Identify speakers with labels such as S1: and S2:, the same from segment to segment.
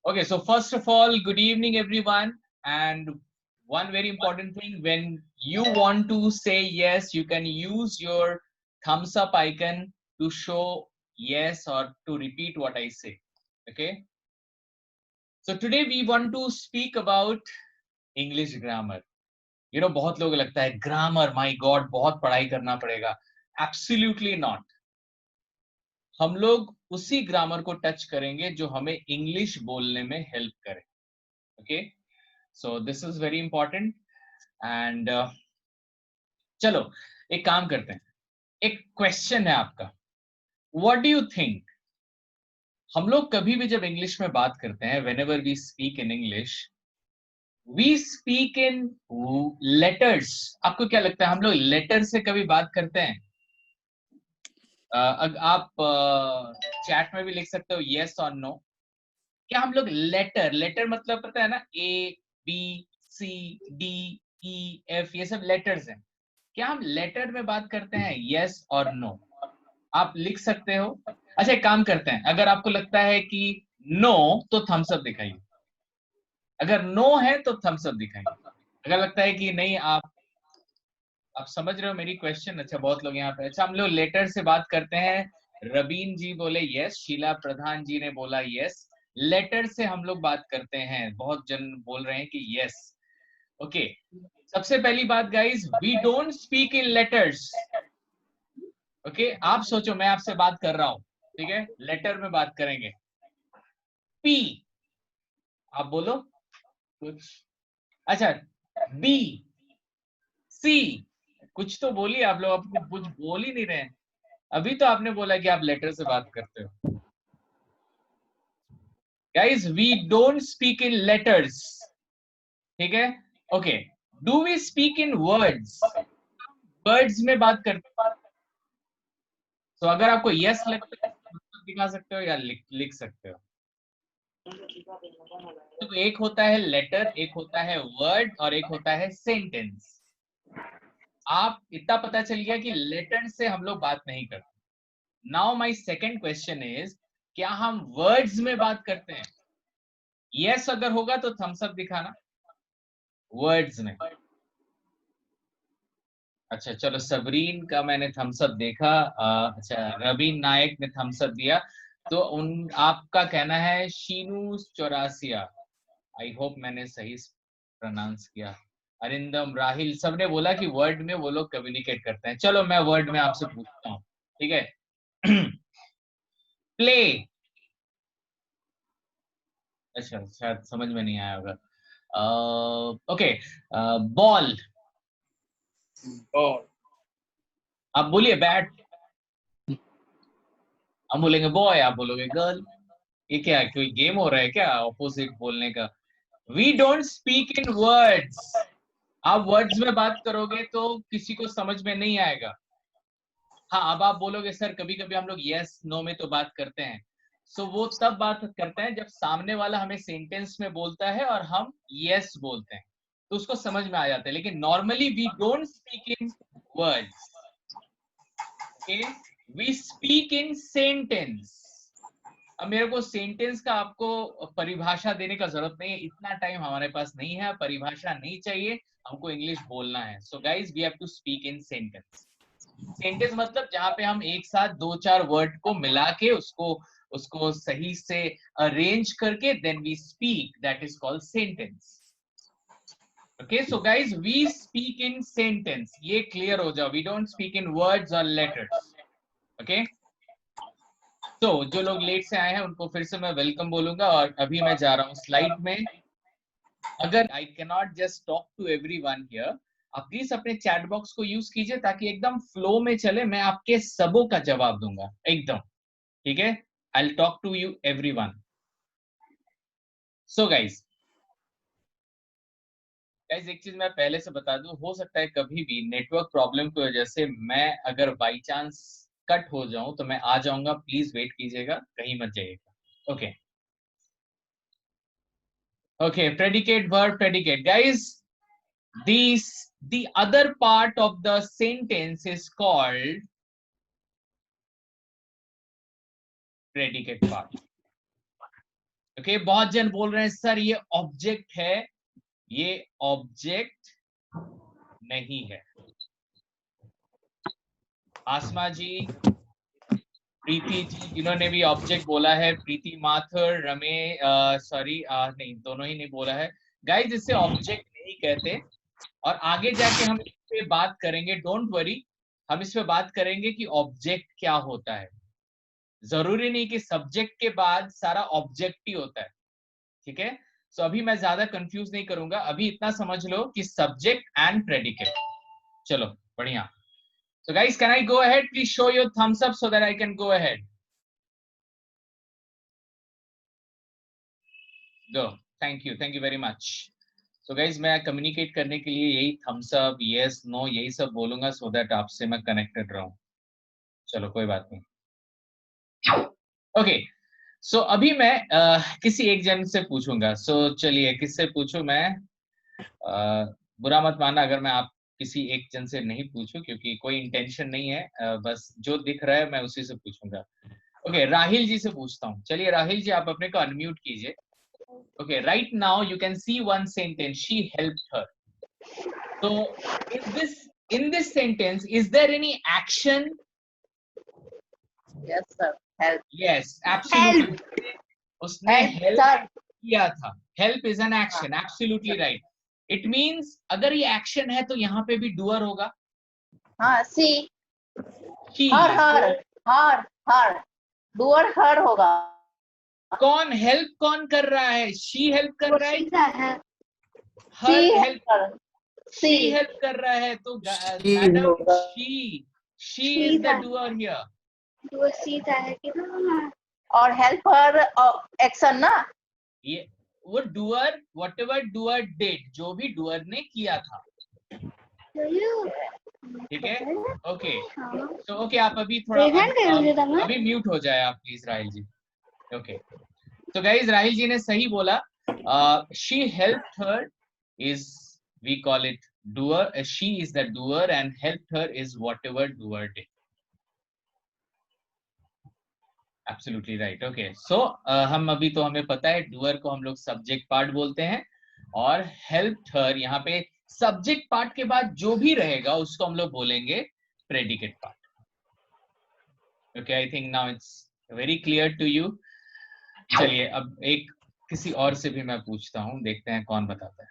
S1: Okay, so first of all, good evening, everyone. And one very important thing, when you want to say yes, you can use your thumbs up icon to show yes or to repeat what I say. Okay. So today we want to speak about English grammar. बहुत लोगों को लगता है grammar, my God, बहुत पढ़ाई करना पड़ेगा. Absolutely not. हम लोग उसी ग्रामर को टच करेंगे जो हमें इंग्लिश बोलने में हेल्प करे. Okay, so this is very important. And चलो एक काम करते हैं. एक क्वेश्चन है आपका. What do you think? हम लोग कभी भी जब इंग्लिश में बात करते हैं, whenever we speak in English, we speak in letters. आपको क्या लगता है, हम लोग लेटर से कभी बात करते हैं? आप चैट में भी लिख सकते हो यस और नो. क्या हम लोग लेटर, लेटर मतलब पता है ना, A B C D E F, ये सब लेटर्स हैं. क्या हम लेटर में बात करते हैं, यस और नो? आप लिख सकते हो. अच्छा एक काम करते हैं, अगर आपको लगता है कि नो तो थम्स अप दिखाइए. अगर नो है तो थम्स अप दिखाइए. अगर लगता है कि नहीं, आप समझ रहे हो मेरी क्वेश्चन. अच्छा, बहुत लोग यहाँ पे. अच्छा, हम लोग लेटर से बात करते हैं. रबीन जी बोले यस, शीला प्रधान जी ने बोला यस. लेटर से हम लोग बात करते हैं. बहुत जन बोल रहे हैं कि यस. ओके, सबसे पहली बात guys, we don't speak in letters. Okay, आप सोचो मैं आपसे बात कर रहा हूं, ठीक है, लेटर में बात करेंगे. पी, आप बोलो कुछ. अच्छा, बी सी, कुछ तो बोलिए. आप लोग अपने कुछ बोल ही नहीं रहे हैं. अभी तो आपने बोला कि आप लेटर से बात करते हो. Guys, we don't speak in letters. ठीक है. Okay, do we speak in words? Words में बात करते हैं. तो अगर आपको यस लगता है तो दिखा सकते हो या लिख सकते हो. तो एक होता है लेटर, एक होता है वर्ड और एक होता है सेंटेंस. आप इतना पता चल गया कि लेटर से हम लोग बात नहीं करते. Now my second question is, क्या हम वर्ड्स में बात करते हैं? यस अगर होगा तो थम्स अप दिखाना. वर्ड्स में. अच्छा चलो, सबरीन का मैंने थम्स अप देखा. अच्छा, रवीन नायक ने थम्स अप दिया. तो उन आपका कहना है शीनू चौरासिया. आई होप मैंने सही प्रोनाउंस किया. अरिंदम, राहिल, सबने बोला कि वर्ड में वो लोग कम्युनिकेट करते हैं. चलो मैं वर्ड में आपसे पूछता हूँ, ठीक है. प्ले. अच्छा, शायद समझ में नहीं आया होगा. Okay, ball.
S2: बॉल.
S1: आप बोलिए बैट. हम बोलेंगे बॉय, आप बोलोगे गर्ल. ये क्या, कोई गेम हो रहा है क्या ऑपोजिट बोलने का? We don't speak in words. आप वर्ड्स में बात करोगे तो किसी को समझ में नहीं आएगा. हाँ, अब आप बोलोगे सर कभी कभी हम लोग यस नो में तो बात करते हैं. सो वो तब बात करते हैं जब सामने वाला हमें सेंटेंस में बोलता है और हम यस बोलते हैं, तो उसको समझ में आ जाता है. लेकिन normally we don't speak in words. Okay, we speak in sentence. अब मेरे को सेंटेंस का आपको परिभाषा देने का जरूरत नहीं है, इतना टाइम हमारे पास नहीं है. परिभाषा नहीं चाहिए, हमको इंग्लिश बोलना है. So guys, we have to speak in sentence. Sentence मतलब जहां पे हम एक साथ दो चार वर्ड को मिला के उसको उसको सही से अरेंज करके then we speak, that is called sentence. Okay, so guys, we speak in sentence. ये क्लियर हो जाओ. We don't speak in words और लेटर्स. ओके, तो जो लोग लेट से आए हैं उनको फिर से मैं वेलकम बोलूंगा. और अभी मैं जा रहा हूँ स्लाइड में. अगर I can not just talk to everyone here, आप प्लीज अपने चैट बॉक्स को यूज कीजिए ताकि एकदम फ्लो में चले. मैं आपके सबों का जवाब दूंगा एकदम, ठीक है. I will talk to you everyone. So guys, एक चीज मैं पहले से बता दूं, हो सकता है कभी भी नेटवर्क प्रॉब्लम की वजह से मैं अगर बाई चांस कट हो जाऊं तो मैं आ जाऊंगा. प्लीज वेट कीजिएगा, कहीं मत जाइएगा. Okay. Okay, predicate, verb, predicate. Guys, the other part of the sentence is called predicate part. Okay बहुत जन बोल रहे हैं सर ये ऑब्जेक्ट है, ये ऑब्जेक्ट नहीं है। आसमा जी, प्रीति जी, जिन्होंने भी ऑब्जेक्ट बोला है, प्रीति माथुर, सॉरी नहीं, दोनों ही नहीं बोला है। गाइस इसे ऑब्जेक्ट नहीं कहते, और आगे जाके हम इस पे बात करेंगे, डोंट वरी, हम इस पे बात करेंगे कि ऑब्जेक्ट क्या होता है। जरूरी नहीं कि सब्जेक्ट के बाद सारा ऑब्जेक्ट ही होता है, ठीक है। सो अभी मैं ज्यादा कंफ्यूज नहीं करूंगा, अभी इतना समझ लो कि सब्जेक्ट एंड प्रेडिकेट। चलो बढ़िया। So guys, can I go ahead? Please show your thumbs up so that I can go ahead. Go. Thank you very much. So guys, मैं communicate करने के लिए यही thumbs up, yes, no, यही सब बोलूंगा so that आपसे मैं connected रहूं। चलो कोई बात नहीं। Okay. So अभी मैं किसी एक जन से पूछूंगा। So चलिए किससे पूछूं मैं? बुरा मत मानना अगर मैं आप किसी एक जन से नहीं पूछूं, क्योंकि कोई इंटेंशन नहीं है, बस जो दिख रहा है मैं उसी से पूछूंगा। ओके राहिल जी से पूछता हूँ। चलिए राहिल जी, आप अपने को अनम्यूट कीजिए। Okay right now you can C one sentence, she helped हर। तो in this sentence is there any action?
S2: Yes, sir. Help.
S1: Yes, absolutely. उसने हेल्प किया था। Help is an action, absolutely right. It means अगर ये action है तो यहाँ पे भी डूअर होगा।
S2: हाँ, सी
S1: She,
S2: हर डूअर हर होगा।
S1: कौन हेल्प कौन कर रहा है? शी हेल्प कर रहा है, हर हेल्प, शी हेल्प कर रहा है। तो madam she is the doer here.
S2: Doer सीधा है कि ना, और हेल्प हर एक्शन ना,
S1: ये वो डूअर, व्हाटएवर डूअर डिड, जो भी डूअर ने किया था, ठीक है। ओके तो ओके आप अभी थोड़ा अभी म्यूट हो जाए आप प्लीज राहिल जी। ओके तो गाइज राहिल जी ने सही बोला। She helped her is, we call it doer, she is the doer and helped her is whatever doer did. Absolutely right. Okay so हम अभी तो हमें पता है डूअर को हम लोग सब्जेक्ट पार्ट बोलते हैं, और हेल्प्ड हर यहाँ पे सब्जेक्ट पार्ट के बाद जो भी रहेगा उसको हम लोग बोलेंगे predicate part. Okay I think now it's very clear to you. चलिए अब एक किसी और से भी मैं पूछता हूँ, देखते हैं कौन बताता है।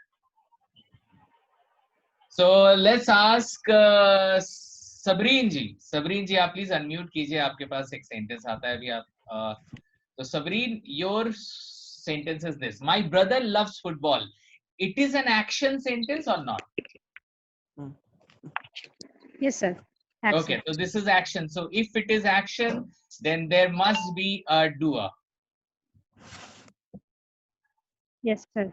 S1: सो लेट्स आस्क सबरीन जी। सबरीन जी आप प्लीज अनम्यूट कीजिए, आपके पास एक सेंटेंस आता है अभी आप। तो सबरीन, your sentence is this: my brother loves football. It is an action sentence or not?
S3: Yes, sir. Action.
S1: Okay, so this is action. So if it is action, then there must be a doer.
S3: Yes, sir.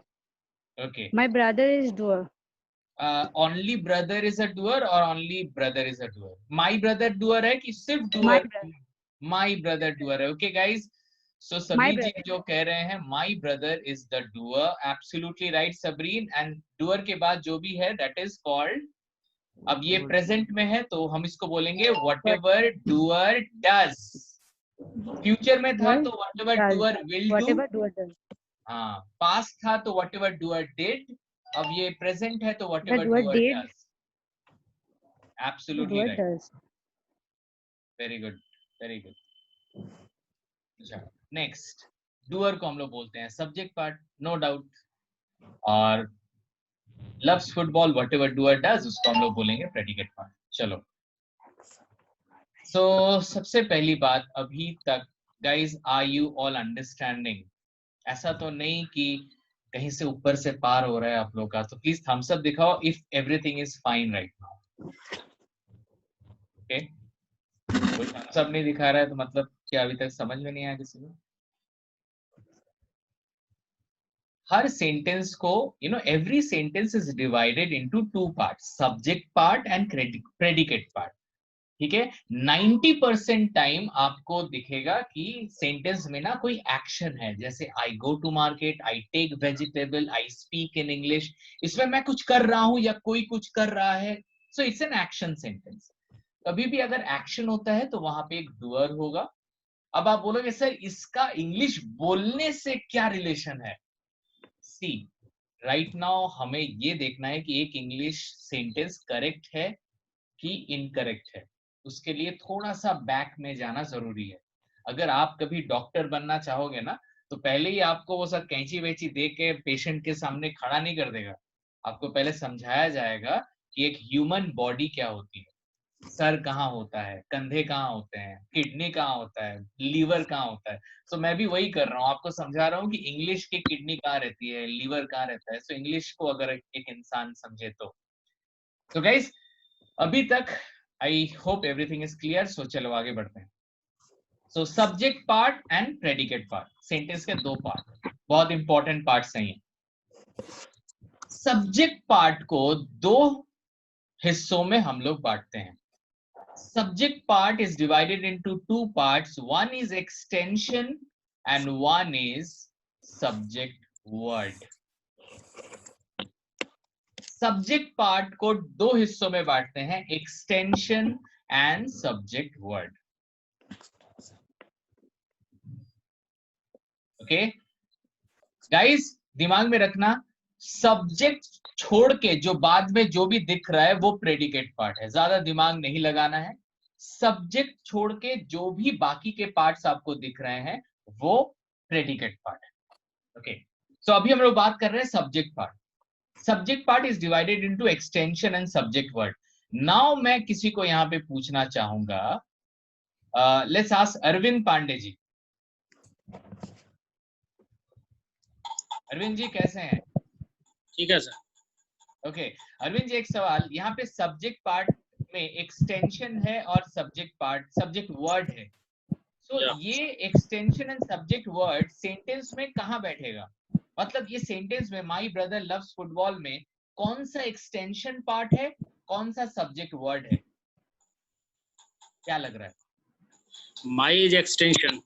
S1: Okay.
S3: My brother is doer.
S1: Only brother is a doer or only brother is a doer? My brother doer है कि सिर्फ doer?
S3: My brother.
S1: My brother doer है। Okay guys, so सभी जी जो कह रहे हैं my brother is the doer, absolutely right सबरीन। and doer के बाद जो भी है that is called, अब ये present में है तो हम इसको बोलेंगे whatever doer does। फ्यूचर में था तो whatever doer will do,
S3: Whatever doer does.
S1: हाँ पास्ट था तो whatever doer did, अब ये प्रेजेंट है तो whatever
S3: doer
S1: doer
S3: did.
S1: does। Absolutely
S3: doer
S1: right.
S3: does.
S1: Very good, very good. अच्छा नेक्स्ट, डूअर को हम लोग बोलते हैं सब्जेक्ट पार्ट, नो डाउट, और loves football whatever doer does उसको हम लोग बोलेंगे प्रेडिकेट पार्ट। चलो सो सबसे पहली बात, अभी तक guys are you all understanding? ऐसा तो नहीं कि कहीं से ऊपर से पार हो रहा है आप लोग का, तो प्लीज थम्स अप दिखाओ if everything is fine right now. Okay कोई थम्स अप नहीं दिखा रहा है तो मतलब क्या अभी तक समझ में नहीं आया किसी को? हर सेंटेंस को every sentence is divided into two part, subject part and predicate part, ठीक है। 90% टाइम आपको दिखेगा कि सेंटेंस में ना कोई एक्शन है, जैसे I go to market, I take vegetable, I speak in English, इसमें मैं कुछ कर रहा हूं या कोई कुछ कर रहा है, so it's an action sentence. कभी भी अगर एक्शन होता है तो वहां पे एक डूअर होगा। अब आप बोलोगे सर इसका इंग्लिश बोलने से क्या रिलेशन है? सी, राइट नाउ हमें ये देखना है कि एक इंग्लिश सेंटेंस करेक्ट है कि इनकरेक्ट है। उसके लिए थोड़ा सा बैक में जाना जरूरी है। अगर आप कभी डॉक्टर बनना चाहोगे ना, तो पहले ही आपको वो सब कैंची वैची दे के पेशेंट के सामने खड़ा नहीं कर देगा। आपको पहले समझाया जाएगा कि एक ह्यूमन बॉडी क्या होती है, सर कहाँ होता है, कंधे कहाँ होते हैं, किडनी कहाँ होता है, लीवर कहाँ होता है। सो मैं भी वही कर रहा हूँ, आपको समझा रहा हूँ कि इंग्लिश की किडनी कहाँ रहती है, लीवर कहाँ रहता है। सो इंग्लिश को अगर एक इंसान समझे तो गाइस अभी तक I hope everything is clear. So चलो आगे बढ़ते हैं। So subject part and predicate part, sentence के दो पार्ट, बहुत इंपॉर्टेंट पार्ट्स हैं। सब्जेक्ट पार्ट को दो हिस्सों में हम लोग बांटते हैं। Subject part is divided into two parts. One is extension and one is subject word. Subject part को दो हिस्सों में बांटते हैं, extension and subject word. Okay, guys, दिमाग में रखना, सब्जेक्ट छोड़ के जो बाद में जो भी दिख रहा है वो प्रेडिकेट पार्ट है, ज्यादा दिमाग नहीं लगाना है। सब्जेक्ट छोड़ के जो भी बाकी के पार्ट्स आपको दिख रहे हैं वो प्रेडिकेट पार्ट है। ओके, सो अभी हम लोग बात कर रहे हैं subject part. Subject part is divided into extension and subject word. Now मैं किसी को यहाँ पे पूछना चाहूंगा, लेट्स आस्क अरविंद पांडे जी। अरविंद जी कैसे हैं?
S4: ठीक है सर।
S1: ओके, अरविंद जी एक सवाल, यहाँ पे सब्जेक्ट पार्ट में एक्सटेंशन है और सब्जेक्ट वर्ड है। सो ये extension and subject word sentence में कहाँ बैठेगा? मतलब ये सेंटेंस में माय ब्रदर लव्स फुटबॉल में कौन सा एक्सटेंशन पार्ट है, कौन सा सब्जेक्ट वर्ड है? क्या लग रहा है?
S4: My is extension,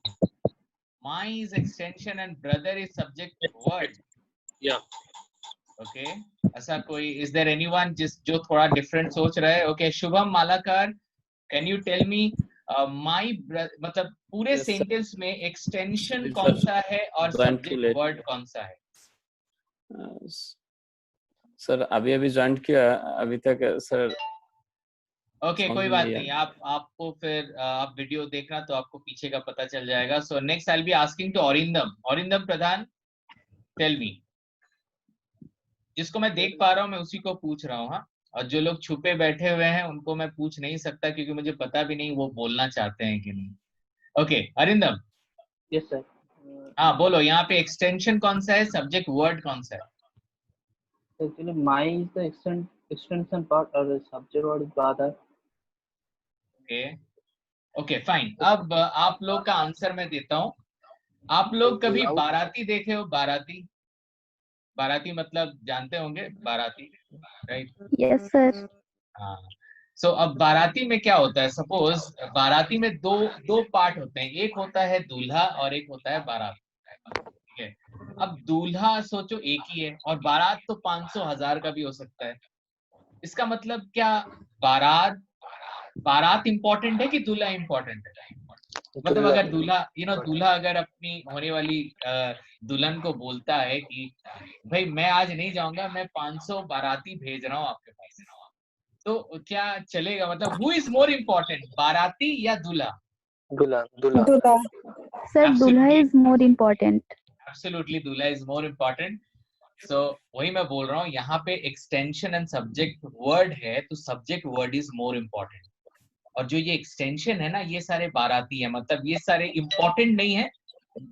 S1: my is extension and brother is subject word.
S4: या
S1: ओके, ऐसा कोई, इज देयर एनीवन जो थोड़ा डिफरेंट सोच रहा है? Okay, Shubham Malakar, can you tell me my मतलब पूरे
S5: Yes,
S1: सेंटेंस में एक्सटेंशन
S5: Yes,
S1: कौन
S5: sir.
S1: सा है और
S5: Joined too
S1: subject
S5: late.
S1: Word कौन सा है?
S5: सर अभी अभी ज्वाइन किया, अभी तक सर।
S1: ओके,
S5: समझ
S1: कोई
S5: में
S1: बात
S5: नहीं
S1: नहीं, आपको फिर आप वीडियो देखना तो आपको पीछे का पता चल जाएगा। So next I will be asking to Arindam Pradhan, tell me. जिसको मैं देख पा रहा हूँ मैं उसी को पूछ रहा हूँ, हाँ, और जो लोग छुपे बैठे हुए हैं उनको मैं पूछ नहीं सकता क्योंकि मुझे पता भी नहीं वो बोलना चाहते हैं कि नहीं। Okay Arindam,
S6: yes sir.
S1: हाँ बोलो, यहाँ पे एक्सटेंशन कौन सा है, सब्जेक्ट वर्ड कौन सा है?
S6: Actually my is the extension part और subject word is brother.
S1: Okay okay fine. अब आप लोग का आंसर मैं देता हूँ। आप लोग कभी बाराती देखे हो? बाराती मतलब जानते होंगे, बाराती, राइट?
S2: Yes sir.
S1: हाँ, सो अब बाराती में क्या होता है, सपोज बाराती में दो पार्ट होते हैं, एक होता है दूल्हा और एक होता है बारात, ठीक है? अब दूल्हा सोचो एक ही है और बारात तो 500 1000 का भी हो सकता है। इसका मतलब क्या, बारात इंपॉर्टेंट है कि दूल्हा इंपॉर्टेंट है? मतलब अगर दूल्हा अगर अपनी होने वाली दुल्हन को बोलता है कि भाई मैं आज नहीं जाऊंगा, मैं 500 बाराती भेज रहा हूँ आपके पास, तो क्या चलेगा? मतलब हु इज मोर इम्पोर्टेंट, बाराती या दूल्हा?
S7: दूल्हा।
S2: सर दूल्हा
S1: Absolutely.
S2: Is more important.
S1: Absolutely दूल्हा इज मोर इम्पोर्टेंट। सो वही मैं बोल रहा हूँ, यहाँ पे एक्सटेंशन एंड सब्जेक्ट वर्ड है तो subject word is more important. और जो ये एक्सटेंशन है ना, ये सारे बाराती है, मतलब ये सारे इम्पोर्टेंट नहीं है,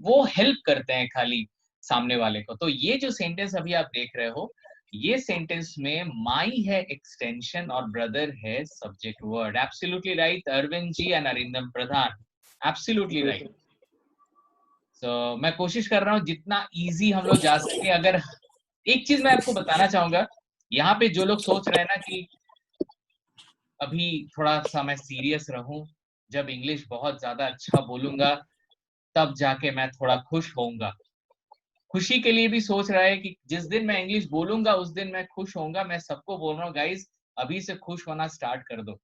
S1: वो हेल्प करते हैं खाली सामने वाले को। तो ये जो सेंटेंस अभी आप देख रहे हो, ये सेंटेंस में माई है एक्सटेंशन और ब्रदर है subject word. Absolutely right Arvind ji and Arindam Pradhan, absolutely right. So मैं कोशिश कर रहा हूँ जितना इजी हम लोग जा सके। अगर एक चीज मैं आपको बताना चाहूंगा, यहाँ पे जो लोग सोच रहे हैं ना कि अभी थोड़ा सा मैं सीरियस रहूं, जब इंग्लिश बहुत ज्यादा अच्छा बोलूंगा तब जाके मैं थोड़ा खुश होऊंगा, खुशी के लिए भी सोच रहा है कि जिस दिन मैं इंग्लिश बोलूंगा उस दिन मैं खुश होऊंगा, मैं सबको बोल रहा हूँ गाइस अभी से खुश होना स्टार्ट कर दो।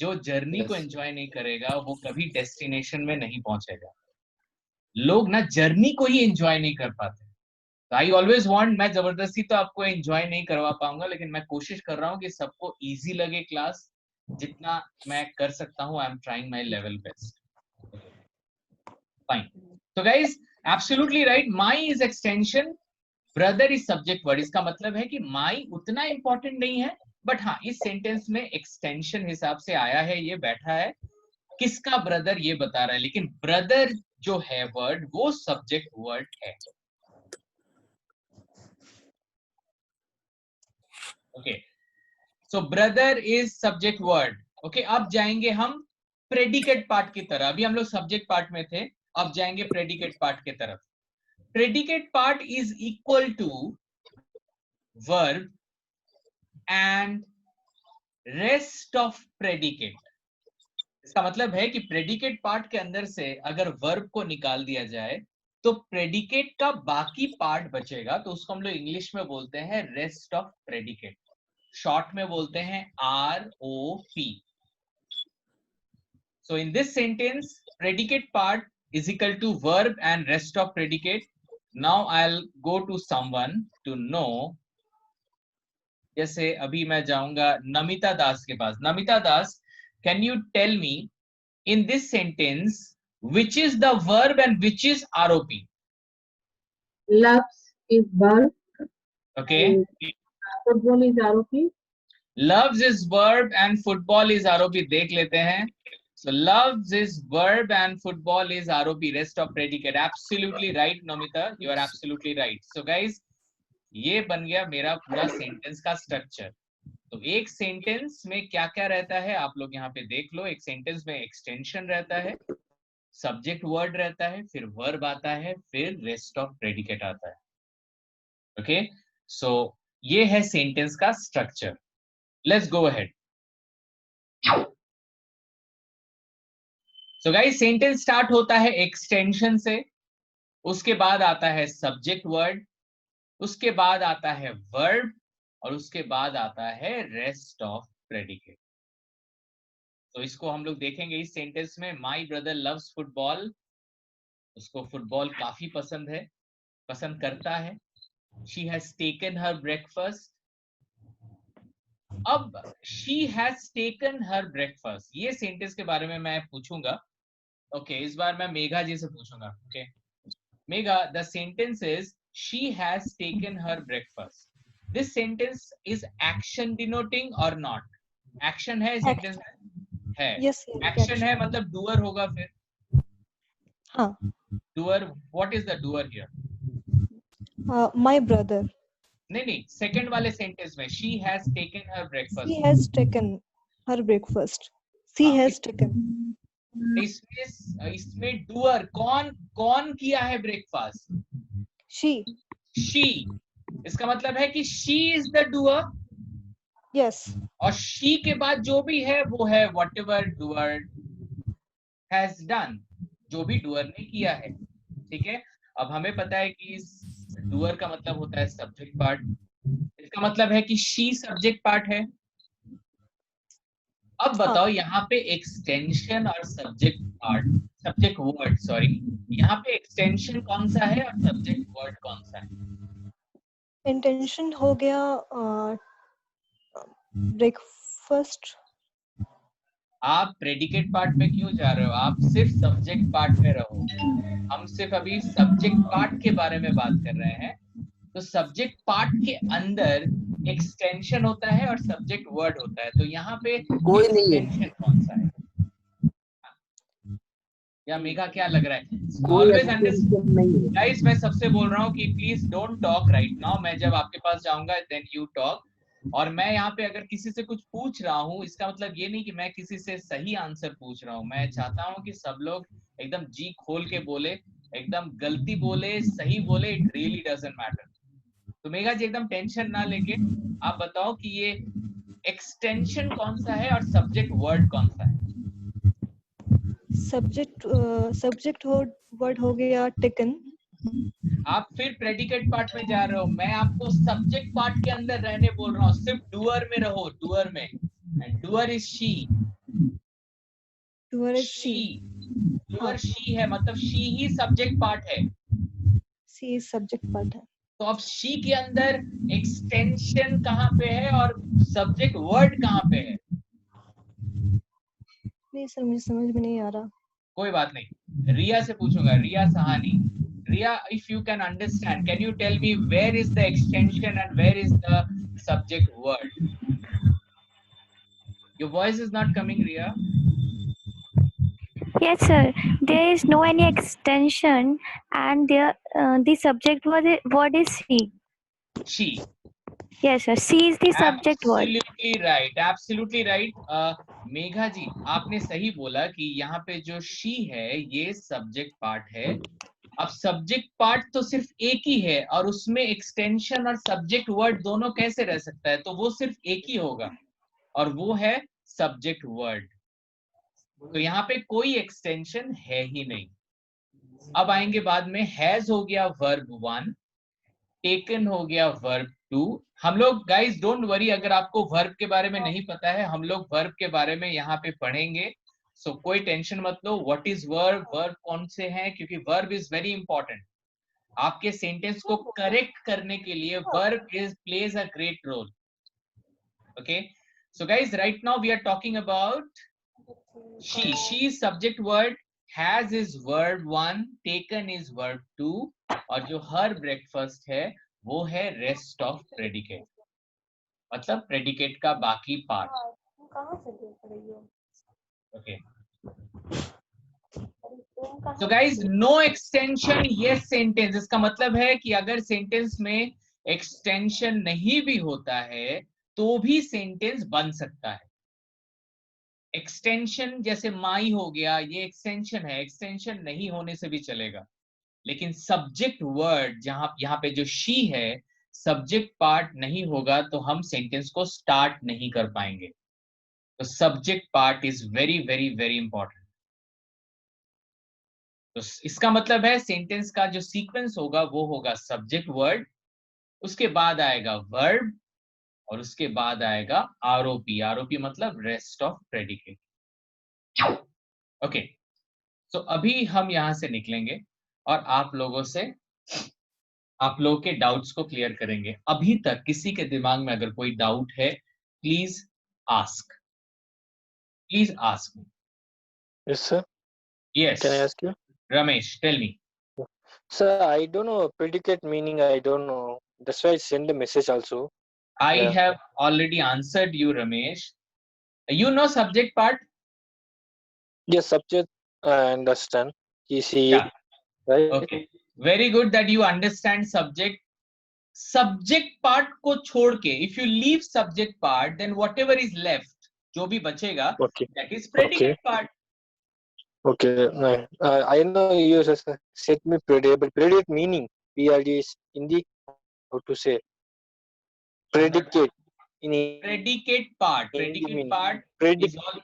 S1: जो जर्नी को
S5: Yes.
S1: एंजॉय नहीं करेगा वो कभी डेस्टिनेशन में नहीं पहुंचेगा। लोग ना जर्नी को ही एंजॉय नहीं कर पाते। आई ऑलवेज वांट, मैं जबरदस्ती तो आपको एंजॉय नहीं करवा पाऊंगा, लेकिन मैं कोशिश कर रहा हूँ कि सबको इजी लगे क्लास, जितना मैं कर सकता हूँ। I am trying my level best. Fine. तो guys, absolutely right, my is extension, brother is subject word. इसका मतलब है कि माई उतना इंपॉर्टेंट नहीं है, बट हाँ इस सेंटेंस में एक्सटेंशन हिसाब से आया है, ये बैठा है, किसका ब्रदर ये बता रहा है, लेकिन ब्रदर जो है वर्ड वो सब्जेक्ट वर्ड है। Okay, so brother is subject word. Okay, अब जाएंगे हम प्रेडिकेट पार्ट की तरफ। अभी हम लोग सब्जेक्ट पार्ट में थे, अब जाएंगे प्रेडिकेट पार्ट की तरफ। Predicate part is equal to verb and rest of predicate. इसका मतलब है कि प्रेडिकेट पार्ट के अंदर से अगर वर्ब को निकाल दिया जाए तो प्रेडिकेट का बाकी पार्ट बचेगा, तो उसको हम लोग इंग्लिश में बोलते हैं रेस्ट ऑफ प्रेडिकेट, शॉर्ट में बोलते हैं ROP। So in this sentence predicate part is equal to verb and rest of predicate. Now I will go to someone to know. जैसे अभी मैं जाऊंगा नमिता दास के पास। नमिता दास, can you tell me in this sentence which is the verb and which is ROP?
S8: Loves is verb.
S1: Okay,
S8: Football is ROP.
S1: loves is verb and football is ROP. देख लेते हैं। So loves is verb and football is ROP, rest of predicate. Absolutely right Namita, you are absolutely right. So guys, ये बन गया मेरा पूरा sentence का structure. तो एक सेंटेंस में क्या क्या रहता है आप लोग यहाँ पे देख लो। एक सेंटेंस में एक्सटेंशन रहता है, सब्जेक्ट वर्ड रहता है, फिर वर्ब आता है, फिर रेस्ट ऑफ प्रेडिकेट आता है। ओके, सो ये है सेंटेंस का structure. Let's go ahead. So guys, sentence start होता है एक्सटेंशन से, उसके बाद आता है सब्जेक्ट वर्ड, उसके बाद आता है वर्ब, और उसके बाद आता है रेस्ट ऑफ प्रेडिकेट। तो इसको हम लोग देखेंगे इस सेंटेंस में। माय ब्रदर लव्स फुटबॉल, उसको फुटबॉल काफी पसंद है, पसंद करता है। She has taken her breakfast. अब she has taken her breakfast, ये सेंटेंस के बारे में मैं पूछूंगा। ओके, इस बार मैं मेघा जी से पूछूंगा। Okay Megha, the sentence is she has taken her breakfast. This sentence is action denoting or not? Action है sentence में? है।
S7: Yes.
S1: Action है मतलब doer होगा फिर।
S7: हाँ.
S1: Doer, what is the doer here?
S7: My brother.
S1: नहीं, second वाले sentence में she has taken her breakfast.
S7: She has taken her breakfast. She has taken.
S1: इसमें doer कौन किया है breakfast? She. इसका मतलब है कि she is the doer.
S7: Yes.
S1: और she के बाद जो भी है वो है whatever doer has done, जो भी doer ने किया है। ठीक है, अब हमें पता है कि doer का मतलब होता है सब्जेक्ट पार्ट। इसका मतलब है कि she सब्जेक्ट पार्ट है। अब बताओ यहाँ पे एक्सटेंशन और सब्जेक्ट वर्ड, सॉरी, यहाँ पे एक्सटेंशन कौन सा है और सब्जेक्ट वर्ड कौन सा है?
S7: इंटेंशन हो गया ब्रेकफास्ट।
S1: आप प्रेडिकेट पार्ट में क्यों जा रहे हो? आप सिर्फ सब्जेक्ट पार्ट में रहो। हम सिर्फ अभी सब्जेक्ट पार्ट के बारे में बात कर रहे हैं। तो सब्जेक्ट पार्ट के अंदर एक्सटेंशन होता है और सब्जेक्ट वर्ड होता है। तो यहाँ पे
S6: कोई नहीं है।
S1: एक्सटेंशन कौन सा है? या मेघा क्या लग रहा है? गाइस, मैं सबसे बोल रहा हूँ कि please don't talk right now. मैं जब आपके पास जाऊंगा देन यू टॉक। और मैं यहाँ पे अगर किसी से कुछ पूछ रहा हूँ, इसका मतलब ये नहीं कि मैं किसी से सही आंसर पूछ रहा हूँ। मैं चाहता हूँ कि सब लोग एकदम जी खोल के बोले, एकदम गलती बोले, सही बोले, इट रियली डजंट मैटर। तो मेघा जी एकदम टेंशन ना लेके आप बताओ कि ये एक्सटेंशन कौन सा है और सब्जेक्ट वर्ड कौन सा है?
S7: सब्जेक्ट वर्ड हो गया टेकन।
S1: आप फिर प्रेडिकेट पार्ट में जा रहे हो। मैं आपको सब्जेक्ट पार्ट के अंदर रहने बोल रहा हूँ। सिर्फ डूअर में रहो, डूअर में। And doer is she.
S7: doer is
S1: she,
S7: C.
S1: doer
S7: हाँ,
S1: she है, मतलब she ही सब्जेक्ट पार्ट है।
S7: C is subject part है.
S1: तो अब she के अंदर एक्सटेंशन कहाँ पे है और सब्जेक्ट वर्ड कहाँ पे है?
S7: नहीं सर, मुझे समझ में नहीं आ रहा.
S1: कोई बात नहीं, रिया से पूछूंगा, रिया सहानी। रिया, if you can understand, can you tell me where is the extension and where is the subject word? Your voice is not coming, Riya.
S9: Yes, sir. There is no any extension, and there the subject word is she.
S1: She.
S9: Yes, sir. She is the subject word.
S1: Absolutely right. Absolutely right. Megha जी, आपने सही बोला कि यहाँ पे जो she है ये subject part है। अब सब्जेक्ट पार्ट तो सिर्फ एक ही है और उसमें एक्सटेंशन और सब्जेक्ट वर्ड दोनों कैसे रह सकता है? तो वो सिर्फ एक ही होगा और वो है सब्जेक्ट वर्ड। तो यहाँ पे कोई एक्सटेंशन है ही नहीं। अब आएंगे बाद में, हैज हो गया वर्ब 1, टेकन हो गया वर्ब 2। हम लोग गाइस डोंट वरी, अगर आपको वर्ब के बारे में नहीं पता है, हम लोग वर्ब के बारे में यहाँ पे पढ़ेंगे। सो कोई टेंशन मत लो। व्हाट इज वर्ब, वर्ब कौन से हैं, क्योंकि वर्ब इज वेरी इंपॉर्टेंट। आपके सेंटेंस को करेक्ट करने के लिए verb is plays a great role. Okay, so guys right now we are talking about she. She is subject word, has is verb 1, taken is verb 2 और जो her breakfast है वो है rest of predicate, मतलब predicate का बाकी part. Okay, so guys no extension yes sentence, इसका मतलब है कि अगर सेंटेंस में एक्सटेंशन नहीं भी होता है तो भी सेंटेंस बन सकता है। एक्सटेंशन जैसे माई हो गया, ये एक्सटेंशन है, एक्सटेंशन नहीं होने से भी चलेगा। लेकिन सब्जेक्ट वर्ड जहां यहाँ पे जो शी है, सब्जेक्ट पार्ट नहीं होगा तो हम सेंटेंस को स्टार्ट नहीं कर पाएंगे। तो subject part is very very very important. तो इसका मतलब है सेंटेंस का जो सीक्वेंस होगा वो होगा सब्जेक्ट वर्ड, उसके बाद आएगा वर्ब और उसके बाद आएगा आरओपी। आरओपी मतलब रेस्ट ऑफ प्रेडिकेट। ओके, सो अभी हम यहां से निकलेंगे और आप लोगों के डाउट्स को क्लियर करेंगे। अभी तक किसी के दिमाग में अगर कोई डाउट है, please ask, please ask.
S10: Yes, sir.
S1: Yes,
S10: Can I ask you?
S1: Ramesh, tell me.
S10: Sir, I don't know predicate meaning. I don't know. That's why I send the message also.
S1: I
S10: Yeah.
S1: have already answered you, Ramesh. You know subject part?
S10: Yes, subject. I understand. He, she,
S1: Yeah.
S10: right?
S1: Okay. Very good that you understand subject. Subject part को छोड़ के, if you leave subject part, then whatever is left, जो भी बचेगा,
S10: Okay.
S1: that is predicate part.
S10: Okay. I know you said me predicate. Predicate meaning. PRD is Hindi. How to say? Predicate. In
S1: Predicate part.
S10: Hindi
S1: Predicate
S10: meaning.
S1: part
S10: Predict.
S1: is all.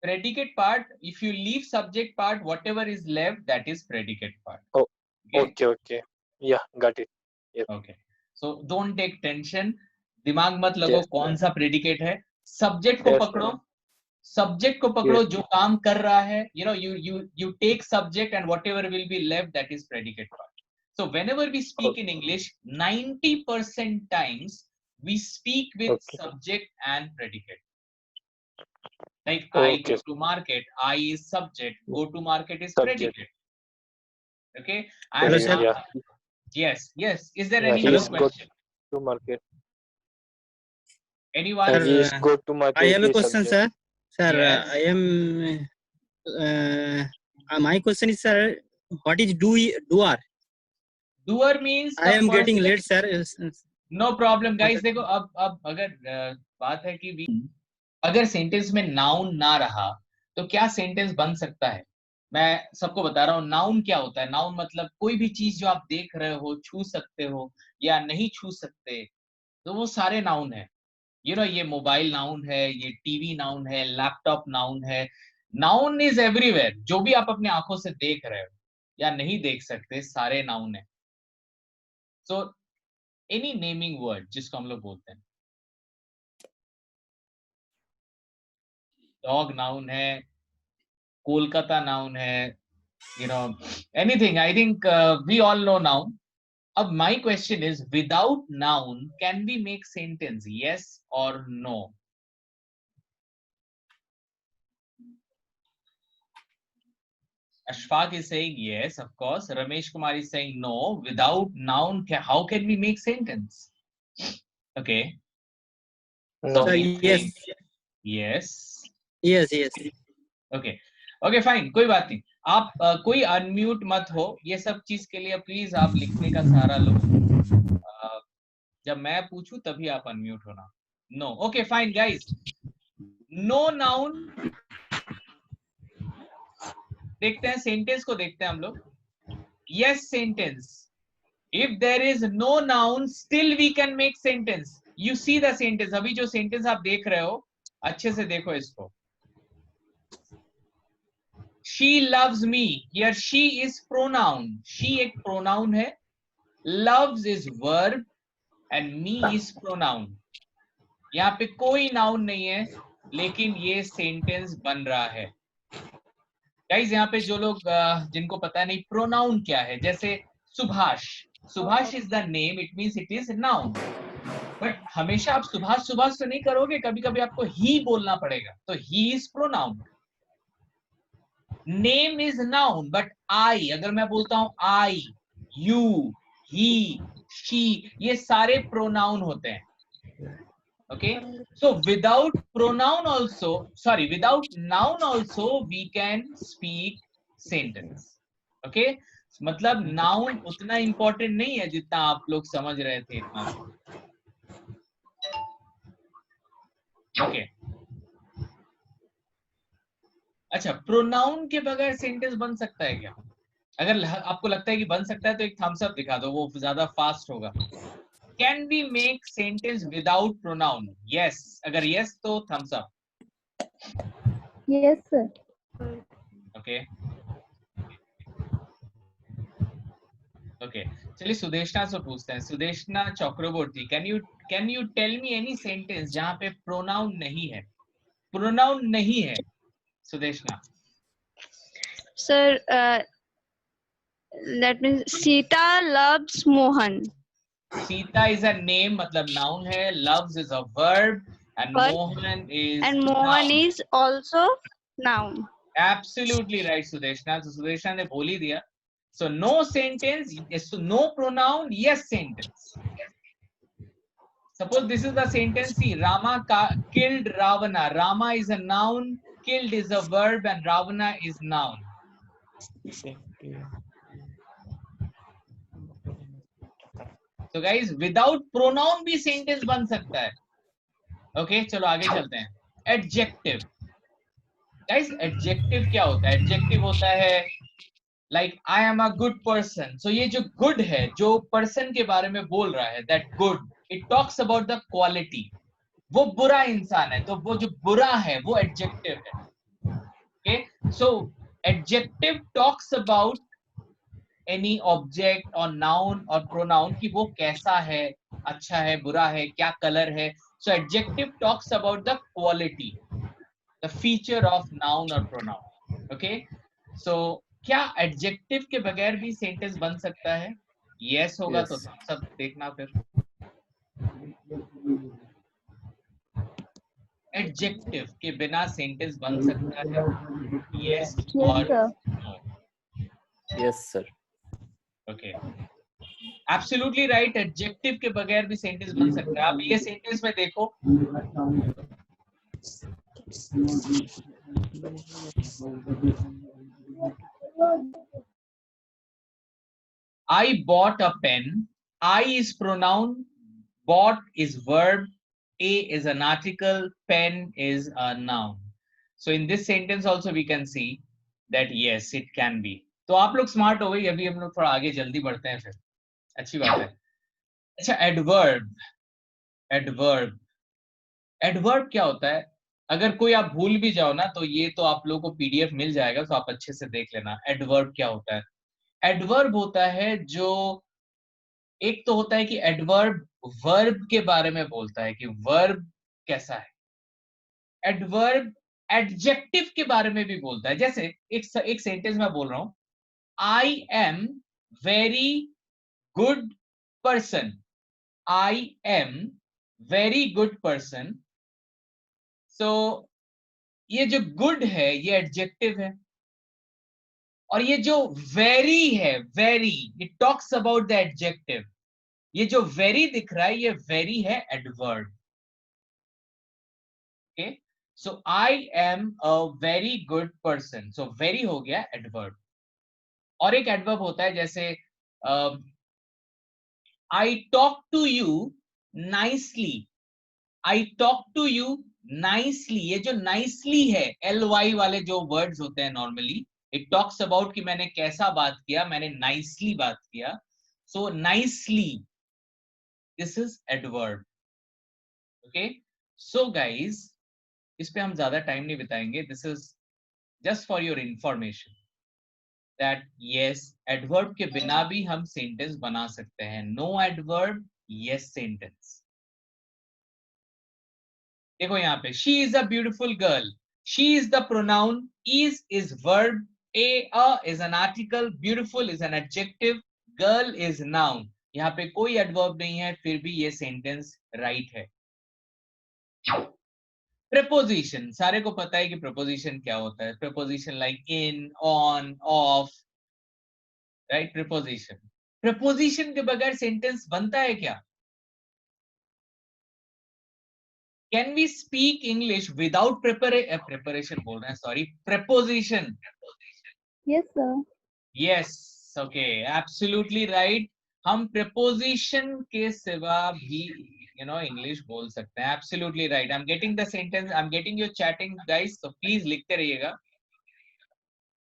S1: Predicate part, if you leave subject part, whatever is left, that is predicate part.
S10: Oh, okay. Yeah, got it. Yep.
S1: Okay. So don't take tension. दिमाग मत लगो
S10: Yes,
S1: कौन सा predicate है। Subject को
S10: Yes,
S1: पकड़ो, subject को पकड़ो
S10: Yes.
S1: जो काम कर रहा है। You take subject and whatever will be left, that is predicate part. So whenever we speak in English, 90% times we speak with
S10: Okay.
S1: subject and predicate. Like I
S10: Okay.
S1: go to market, I is subject, go to market is
S10: Subject.
S1: predicate. Okay.
S10: Hello,
S1: And
S10: sir. Yeah.
S1: Yes. Is there
S10: Yeah,
S1: any
S10: he
S1: more
S10: is go
S1: question?
S10: to market.
S1: Anyone?
S10: He is go to market.
S11: I have a
S10: is
S11: question,
S10: subject.
S11: sir. Sir,
S1: Yes.
S11: I am. My question is, sir, what is doer?
S1: Doer means
S11: I
S1: the
S11: am getting
S1: person-
S11: late, sir.
S1: No problem, guys. देखो अब अगर बात है कि अगर sentence में noun ना रहा तो क्या सेंटेंस बन सकता है? मैं सबको बता रहा हूँ नाउन क्या होता है। नाउन मतलब कोई भी चीज जो आप देख रहे हो, छू सकते हो या नहीं छू सकते, तो वो सारे नाउन है। ये मोबाइल नाउन है, ये टीवी नाउन है, लैपटॉप नाउन है। Noun is everywhere. जो भी आप अपने आंखों से देख रहे हो या नहीं देख सकते, सारे नाउन है। सो एनी नेमिंग वर्ड जिसको हम लोग बोलते हैं, डॉग नाउन है, कोलकाता नाउन है, you know, anything. I think we all know noun. My question is, without noun, can we make sentence? Yes or no? Ashfaq is saying yes, of course. Ramesh Kumar is saying no. Without noun, how can we make sentence? Okay.
S10: No.
S11: Sir, yes.
S1: Yes.
S11: Yes, yes.
S1: Okay. Okay, fine. कोई बात नहीं. आप कोई unmute मत हो. ये सब चीज के लिए प्लीज आप लिखने का सहारा लो. जब मैं पूछूं तभी आप अनम्यूट होना. No. Okay fine guys. No noun. देखते हैं सेंटेंस को, देखते हैं हम लोग. Yes sentence. If there is no noun still we can make sentence. You see the sentence. अभी जो सेंटेंस आप देख रहे हो अच्छे से देखो इसको. She loves me. Here she is pronoun. She एक pronoun है. Loves is verb and me is pronoun. यहाँ पे कोई noun नहीं है, लेकिन ये sentence बन रहा है. Guys, यहाँ पे जो लोग जिनको पता नहीं pronoun क्या है, जैसे Subhash. Subhash is the name. It means it is noun. But हमेशा आप सुभाष सुभाष तो नहीं करोगे. कभी कभी आपको he बोलना पड़ेगा. तो he is pronoun. Name is noun, but I, अगर मैं बोलता हूं I, you, he, she, ये सारे pronoun होते हैं. Okay, so without pronoun also, sorry, without noun also we can speak sentence. Okay, मतलब noun उतना important नहीं है जितना आप लोग समझ रहे थे इतना. Okay. अच्छा, प्रोनाउन के बगैर सेंटेंस बन सकता है क्या? अगर आपको लगता है कि बन सकता है तो एक थम्स अप दिखा दो, वो ज्यादा फास्ट होगा. Can we make sentence without pronoun? Yes. अगर यस तो thumbs up.
S2: Yes sir.
S1: Okay okay, चलिए सुदेशना से पूछते हैं. Sudeshna Chakraborty, can you tell me any sentence जहां पे प्रोनाउन नहीं है? प्रोनाउन नहीं है Sudeshna.
S3: Sir, that means Sita loves Mohan.
S1: Sita is a name, मतलब noun है. Loves is a verb and Mohan is noun.
S3: Is also noun.
S1: Absolutely right, Sudeshna. So Sudeshna ने बोल ही दिया. So no sentence, so no pronoun, yes sentence. Suppose this is the sentence. See, Rama killed Ravana. Rama is a noun. Killed is a verb and Ravana is noun. So guys, without pronoun भी sentence बन सकता है. Okay, चलो आगे चलते हैं. Adjective. Guys, adjective क्या होता है? Adjective होता है like I am a good person. So ये जो good है, जो person के बारे में बोल रहा है, that good, it talks about the quality. वो बुरा इंसान है, तो वो जो बुरा है वो adjective है. Okay, so adjective talks about any object or noun or pronoun कि वो कैसा है, अच्छा है, बुरा है, क्या कलर है. So adjective talks about the quality, the feature of noun or pronoun. Okay, so क्या adjective के बगैर भी sentence बन सकता है? Yes होगा.
S5: Yes.
S1: तो सब देखना फिर. Adjective के बिना sentence बन सकता है? Yes or no?
S5: Yes, sir.
S1: Okay. Absolutely right. Adjective के बगैर भी sentence बन सकता है. आप ये sentence में देखो. I bought a pen. I is pronoun. Bought is verb. A is an article. Pen is a noun. So in this sentence also we can see that yes, it can be. तो आप लोग smart हो गई. अभी हम लोग थोड़ा आगे जल्दी बढ़ते हैं फिर. अच्छी बात है. अच्छा, एडवर्ब. एडवर्ब. एडवर्ब क्या होता है? अगर कोई आप भूल भी जाओ ना तो ये तो आप लोगों को पीडीएफ मिल जाएगा, तो आप अच्छे से देख लेना. एडवर्ब क्या होता है? एडवर्ब होता है जो, एक तो होता है कि एडवर्ब वर्ब के बारे में बोलता है कि वर्ब कैसा है. एडवर्ब एडजेक्टिव के बारे में भी बोलता है। जैसे एक सेंटेंस में बोल रहा हूं, I am very good person, I am very good person. So ये जो गुड है ये एडजेक्टिव है, और ये जो वेरी है, very, it talks about the adjective. ये जो वेरी दिख रहा है ये वेरी है adverb. Okay, so I am a very good person, so very हो गया एडवर्ब। और एक एडवर्ब होता है जैसे I talk to you nicely, I talk to you nicely. ये जो नाइसली है, LY वाले जो वर्ड्स होते हैं नॉर्मली, इट टॉक्स अबाउट कि मैंने कैसा बात किया, मैंने नाइसली बात किया। So nicely, this is adverb. Okay, so guys इस पे हम ज्यादा टाइम नहीं बिताएंगे। This is just for your information that yes, adverb के बिना भी हम सेंटेंस बना सकते हैं। No adverb, yes sentence. देखो यहाँ पे, she is a beautiful girl, she is the pronoun, is verb, a is an article, beautiful is an adjective, girl is noun। यहाँ पे कोई एडवर्ब नहीं है, फिर भी ये सेंटेंस राइट है। प्रपोजिशन, सारे को पता है कि प्रपोजिशन क्या होता है। Preposition like in, on, of, right. Preposition, preposition के बगैर सेंटेंस बनता है क्या? Can we speak English without preparation बोल रहे हैं, sorry, preposition?
S2: Yes, sir.
S1: Yes, okay, absolutely right। हम preposition के सिवा भी English बोल सकते हैं। Absolutely right। I'm getting the sentence, I'm getting your chatting guys, so please लिखते रहिएगा।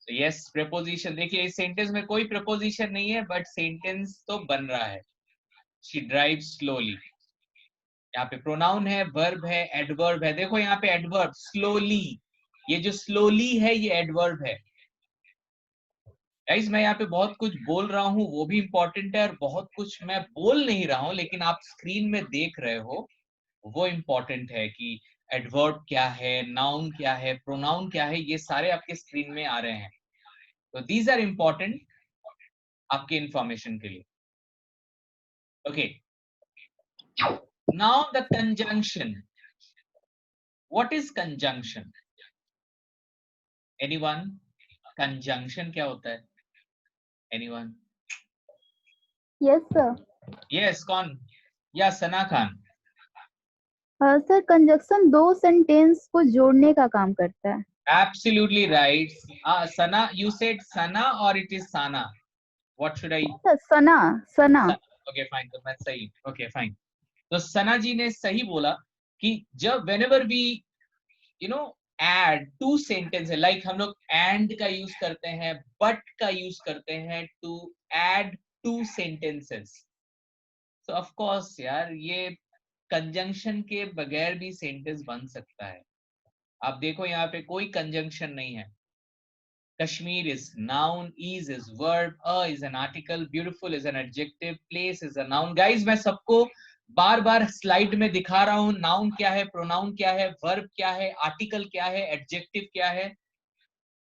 S1: So yes, preposition। देखिए इस sentence में कोई preposition नहीं है, but sentence तो बन रहा है। She drives slowly। यहाँ पे प्रोनाउन है, वर्ब है, एडवर्ब है। देखो यहाँ पे एडवर्ब स्लोली, ये जो स्लोली है ये एडवर्ब है। गाइस मैं यहाँ पे बहुत कुछ बोल रहा हूँ, वो भी इंपॉर्टेंट है, और बहुत कुछ मैं बोल नहीं रहा हूँ लेकिन आप स्क्रीन में देख रहे हो, वो इंपॉर्टेंट है कि एडवर्ब क्या है, नाउन क्या है, प्रोनाउन क्या है, ये सारे आपके स्क्रीन में आ रहे हैं। तो दीज आर इंपॉर्टेंट आपके इंफॉर्मेशन के लिए। Okay, now the conjunction। what is conjunction? anyone? conjunction क्या होता है? anyone?
S2: Yes, sir.
S1: yes, कौन? या सना खान।
S2: सर कंजक्शन दो सेंटेंस को जोड़ने का काम करता है।
S1: absolutely right। Sana, you said sana or it is sana? what should I?
S2: Sana, Sana.
S1: okay fine, तो मैं सही। okay fine। तो सना जी ने सही बोला कि जब whenever we add two sentences, like हम लोग and का यूज करते हैं, but का यूज करते हैं to add two sentences। so of course यार ये कंजंक्शन के बगैर भी सेंटेंस बन सकता है। आप देखो यहाँ पे कोई कंजंक्शन नहीं है। Kashmir is noun, is verb, is an article, beautiful is an adjective, place is a noun। guys मैं सबको बार बार स्लाइड में दिखा रहा हूं, नाउन क्या है, प्रोनाउन क्या है, वर्ब क्या है, आर्टिकल क्या है, एडजेक्टिव क्या है।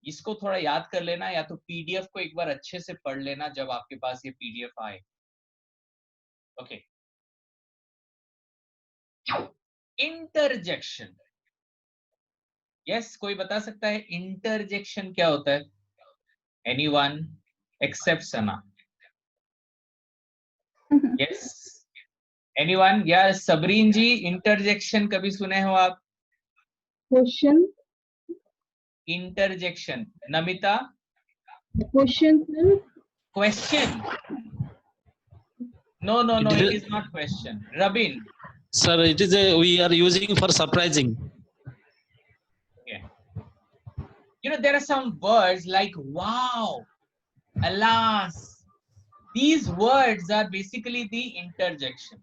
S1: इसको थोड़ा याद कर लेना, या तो पीडीएफ को एक बार अच्छे से पढ़ लेना जब आपके पास ये पीडीएफ आए। Okay, interjection. यस, कोई बता सकता है इंटरजेक्शन क्या होता है? Anyone except Sana? Yes, anyone? यार सबरीन जी, इंटरजेक्शन कभी सुने हो आप?
S8: Question,
S1: interjection. Namita?
S8: Question sir.
S1: Question? no, it is not question। Rabin?
S12: Sir, it is we are using for surprising।
S1: okay, there are some words like wow, alas, these words are basically the interjection।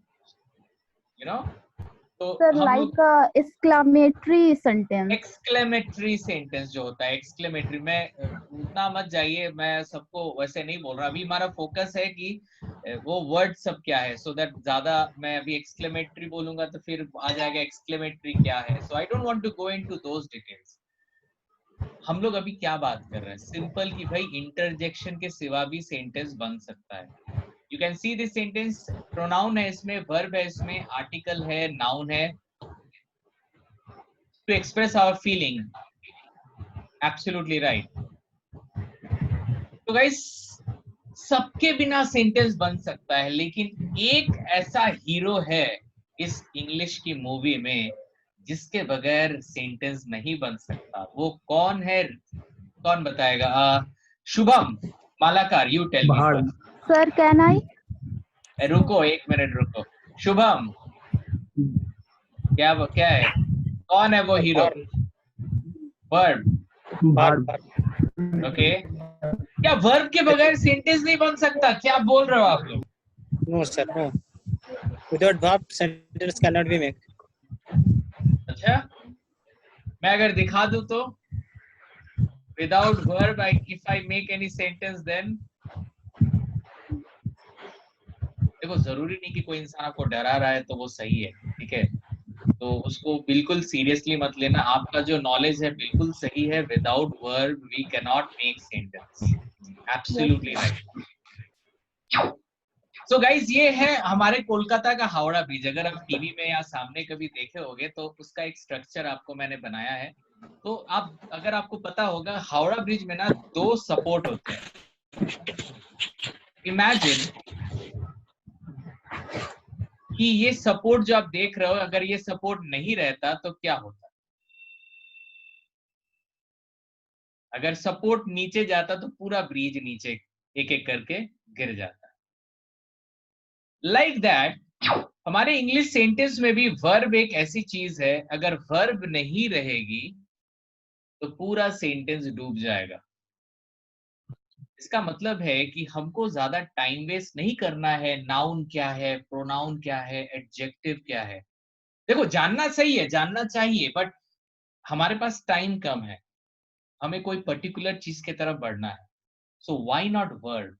S1: तो
S2: sir like exclamatory sentence.
S1: Exclamatory sentence जो होता है, exclamatory में उतना मत जाइए, मैं सबको वैसे नहीं बोल रहा। अभी हमारा फोकस है कि वो वर्ड सब क्या है, सो दैट ज्यादा मैं अभी एक्सक्लेमेटरी बोलूंगा तो फिर आ जाएगा एक्सक्लेमेटरी क्या है। So I don't want to go into those details. हम लोग अभी क्या बात कर रहे हैं? सिंपल कि भाई इंटरजेक्शन के सिवा भी सेंटेंस बन सकता है। You can see this sentence, pronoun है इसमें, वर्ब है इसमें, आर्टिकल है, नाउन है, to express our feeling. Absolutely right. तो गाइस सबके बिना सेंटेंस बन सकता है, लेकिन एक ऐसा हीरो है इस इंग्लिश की मूवी में जिसके बगैर सेंटेंस नहीं बन सकता। वो कौन है? कौन बताएगा? Shubham Malakar, you tell me.
S2: Sir can I?
S1: रुको एक मिनट रुको। शुभम क्या है? कौन है वो हीरो? वर्ब। ओके, क्या वर्ब के बगैर सेंटेंस नहीं बन सकता? क्या बोल रहे हो आप लोग?
S11: No, sir. No. Without verb, sentence cannot be made.
S1: अच्छा, मैं अगर दिखा दूं तो without verb if I make any sentence then, देखो जरूरी नहीं कि कोई इंसान आपको डरा रहा है तो वो सही है, ठीक है? तो उसको बिल्कुल सीरियसली मत लेना। आपका जो नॉलेज है बिल्कुल सही है। Without verb we can not make sentence. Absolutely right. So guys, ये है हमारे कोलकाता का हावड़ा ब्रिज। अगर आप टीवी में या सामने कभी देखे होंगे तो उसका एक स्ट्रक्चर आपको मैंने बनाया है। तो आप, अगर आपको पता होगा, हावड़ा ब्रिज में ना 2 सपोर्ट होते हैं। इमेजिन कि ये सपोर्ट जो आप देख रहे हो, अगर ये सपोर्ट नहीं रहता तो क्या होता? अगर सपोर्ट नीचे जाता तो पूरा ब्रिज नीचे एक एक करके गिर जाता। लाइक दैट हमारे इंग्लिश सेंटेंस में भी वर्ब एक ऐसी चीज है, अगर वर्ब नहीं रहेगी तो पूरा सेंटेंस डूब जाएगा। इसका मतलब है कि हमको ज्यादा टाइम वेस्ट नहीं करना है। नाउन क्या है, प्रोनाउन क्या है, एडजेक्टिव क्या है, देखो जानना सही है, जानना चाहिए, बट हमारे पास टाइम कम है, हमें कोई पर्टिकुलर चीज की तरफ बढ़ना है। So why not verb?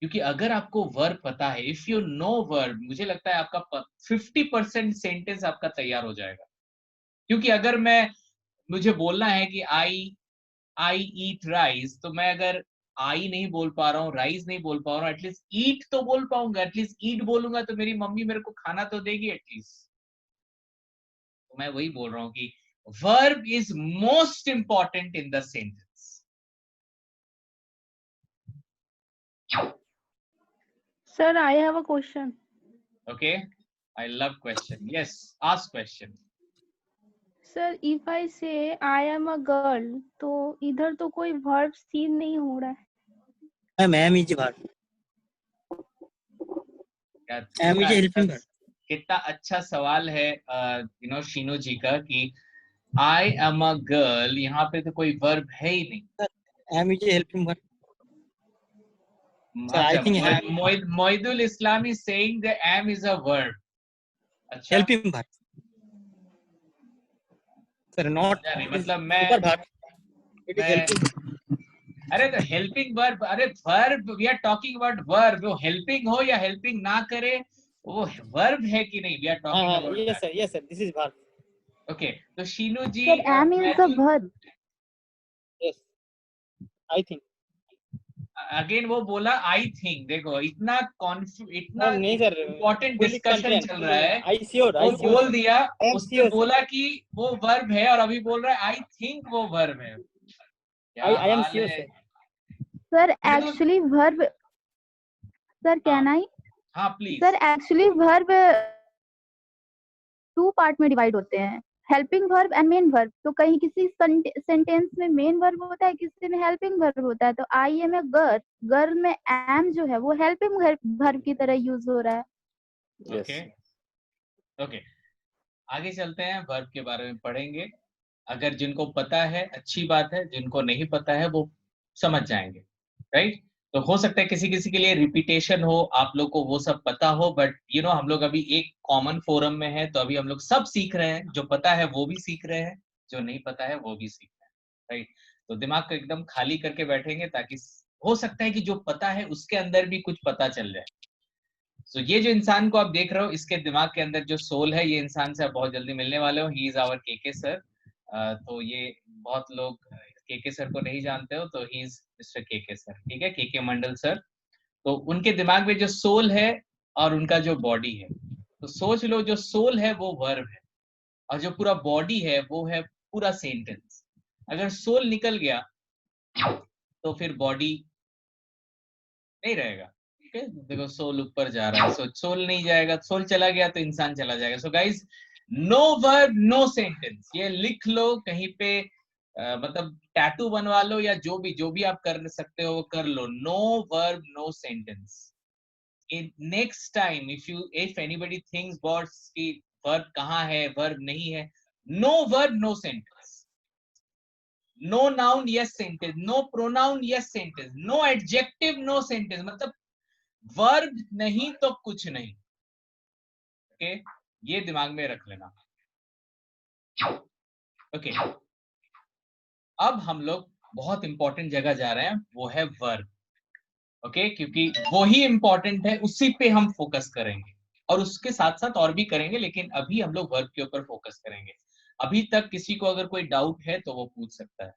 S1: क्योंकि अगर आपको वर्ब पता है, इफ यू नो वर्ब, मुझे लगता है आपका 50% सेंटेंस आपका तैयार हो जाएगा। क्योंकि अगर मुझे बोलना है कि आई ईट राइस, तो मैं अगर आई नहीं बोल पा रहा हूँ, राइस नहीं बोल पा रहा हूँ, एटलीस्ट ईट तो बोल पाऊंगा। एटलीस्ट ईट बोलूंगा तो मेरी मम्मी मेरे को खाना तो देगी एटलीस्ट। तो मैं वही बोल रहा हूँ कि verb is most important in the sentence.
S3: Sir, I have a question.
S1: Okay, I love question. Yes, ask question.
S3: Sir, if I say I am a girl, तो इधर तो कोई verb सीन नहीं हो रहा है।
S11: Ma'am is verb. Am is helping verb.
S1: कितना अच्छा सवाल है शीनू जी का कि आई एम अ गर्ल, यहाँ पे तो कोई वर्ब है ही नहीं।
S11: Am is helping verb. So I think
S1: Moidul Islam is saying the am is a verb. अच्छा,
S11: helping verb. Sir, not
S1: मतलब मैं
S11: verb. It is helping.
S1: अरे तो हेल्पिंग वर्ब, अरे verb, we are talking about verb. वो helping हो या helping ना करे, वो वर्ब है कि नहीं, we are talking about.
S11: Yes sir, this is verb.
S1: Okay, तो Shinu ji,
S2: Sir, am is a verb.
S11: Yes, I think.
S1: Again वो बोला आई थिंक। देखो इतना
S11: नहीं सर,
S1: इम्पोर्टेंट डिस्कशन चल रहा है,
S11: I sure.
S1: वो बोल दिया, उसने
S11: sure,
S1: बोला कि वो वर्ब है और अभी बोल रहा है आई थिंक वो वर्ब है।
S11: I am sure sir.
S2: Sir, actually verb. Sir, can I?
S1: हाँ please.
S2: Sir, actually verb 2 part में डिवाइड होते हैं, helping verb and main verb. तो कहीं किसी सेंटेंस में मेन वर्ब होता है, किसी में हेल्पिंग वर्ब होता है। तो आई एम ए गर्ल में एम जो है वो हेल्पिंग वर्ब की तरह यूज हो रहा है।
S1: ओके, आगे चलते हैं, वर्ब के बारे में पढ़ेंगे। अगर जिनको पता है अच्छी बात है, जिनको नहीं पता है वो समझ जाएंगे, राइट? तो हो सकता है किसी किसी के लिए रिपीटेशन हो, आप लोग को वो सब पता हो, बट हम लोग अभी एक कॉमन फोरम में है, तो अभी हम लोग सब सीख रहे हैं। जो पता है वो भी सीख रहे हैं, जो नहीं पता है वो भी सीख रहे हैं, राइट? तो दिमाग को एकदम खाली करके बैठेंगे, ताकि हो सकता है कि जो पता है उसके अंदर भी कुछ पता चल जाए। सो ये जो इंसान को आप देख रहे हो, इसके दिमाग के अंदर जो सोल है, ये इंसान से आप बहुत जल्दी मिलने वाले हो। He is our KK sir. तो ये बहुत लोग केके सर को नहीं जानते हो तो he is mister KK sir, ठीक है, केके मंडल सर। तो उनके दिमाग में जो सोल है और उनका जो बॉडी है, तो सोच लो जो सोल है वो वर्ब है और जो पूरा बॉडी है वो है पूरा सेंटेंस। अगर सोल निकल गया तो फिर बॉडी नहीं रहेगा। ओके, देखो सोल ऊपर जा रहा है, सो सोल नहीं जाएगा, सोल चला गया तो इंसान चला जाएगा। So guys, no verb no sentence, ये लिख लो कहीं पे, मतलब टैटू बनवा लो या जो भी आप कर सकते हो वो कर लो। No verb no sentence. Next time if anybody thinks about कि वर्ब कहाँ है, वर्ब नहीं है, no verb no sentence, no noun yes sentence, no pronoun yes sentence, no adjective no sentence, मतलब वर्ब नहीं तो कुछ नहीं। ओके, ये दिमाग में रख लेना। ओके, अब हम लोग बहुत इंपॉर्टेंट जगह जा रहे हैं, वो है वर्ब। ओके, क्योंकि वो ही इंपॉर्टेंट है, उसी पे हम फोकस करेंगे और उसके साथ साथ और भी करेंगे, लेकिन अभी हम लोग वर्ब के ऊपर फोकस करेंगे। अभी तक किसी को अगर कोई डाउट है तो वो पूछ सकता है।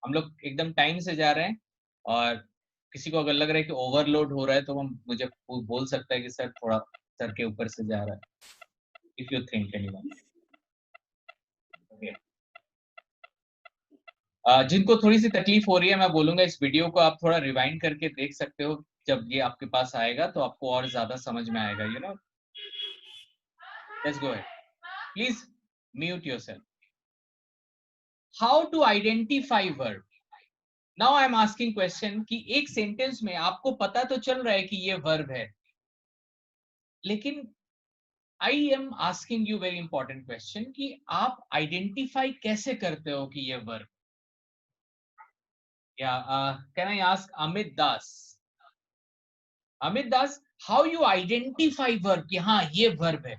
S1: हम लोग एकदम टाइम से जा रहे हैं और किसी को अगर लग रहा है कि ओवरलोड हो रहा है तो वो मुझे बोल सकता है कि सर थोड़ा सर के ऊपर से जा रहा है, इफ यू थिंक एनीवन। जिनको थोड़ी सी तकलीफ हो रही है, मैं बोलूंगा इस वीडियो को आप थोड़ा रिवाइंड करके देख सकते हो, जब ये आपके पास आएगा तो आपको और ज्यादा समझ में आएगा। You know, let's go ahead, please mute yourself. How to identify verb. Now I am asking question कि एक सेंटेंस में आपको पता तो चल रहा है कि ये वर्ब है, लेकिन आई am asking you very important question कि आप आइडेंटिफाई कैसे करते हो कि ये verb. Can I ask Amit Das? Amit Das, how you identify verb कि हाँ ये verb है?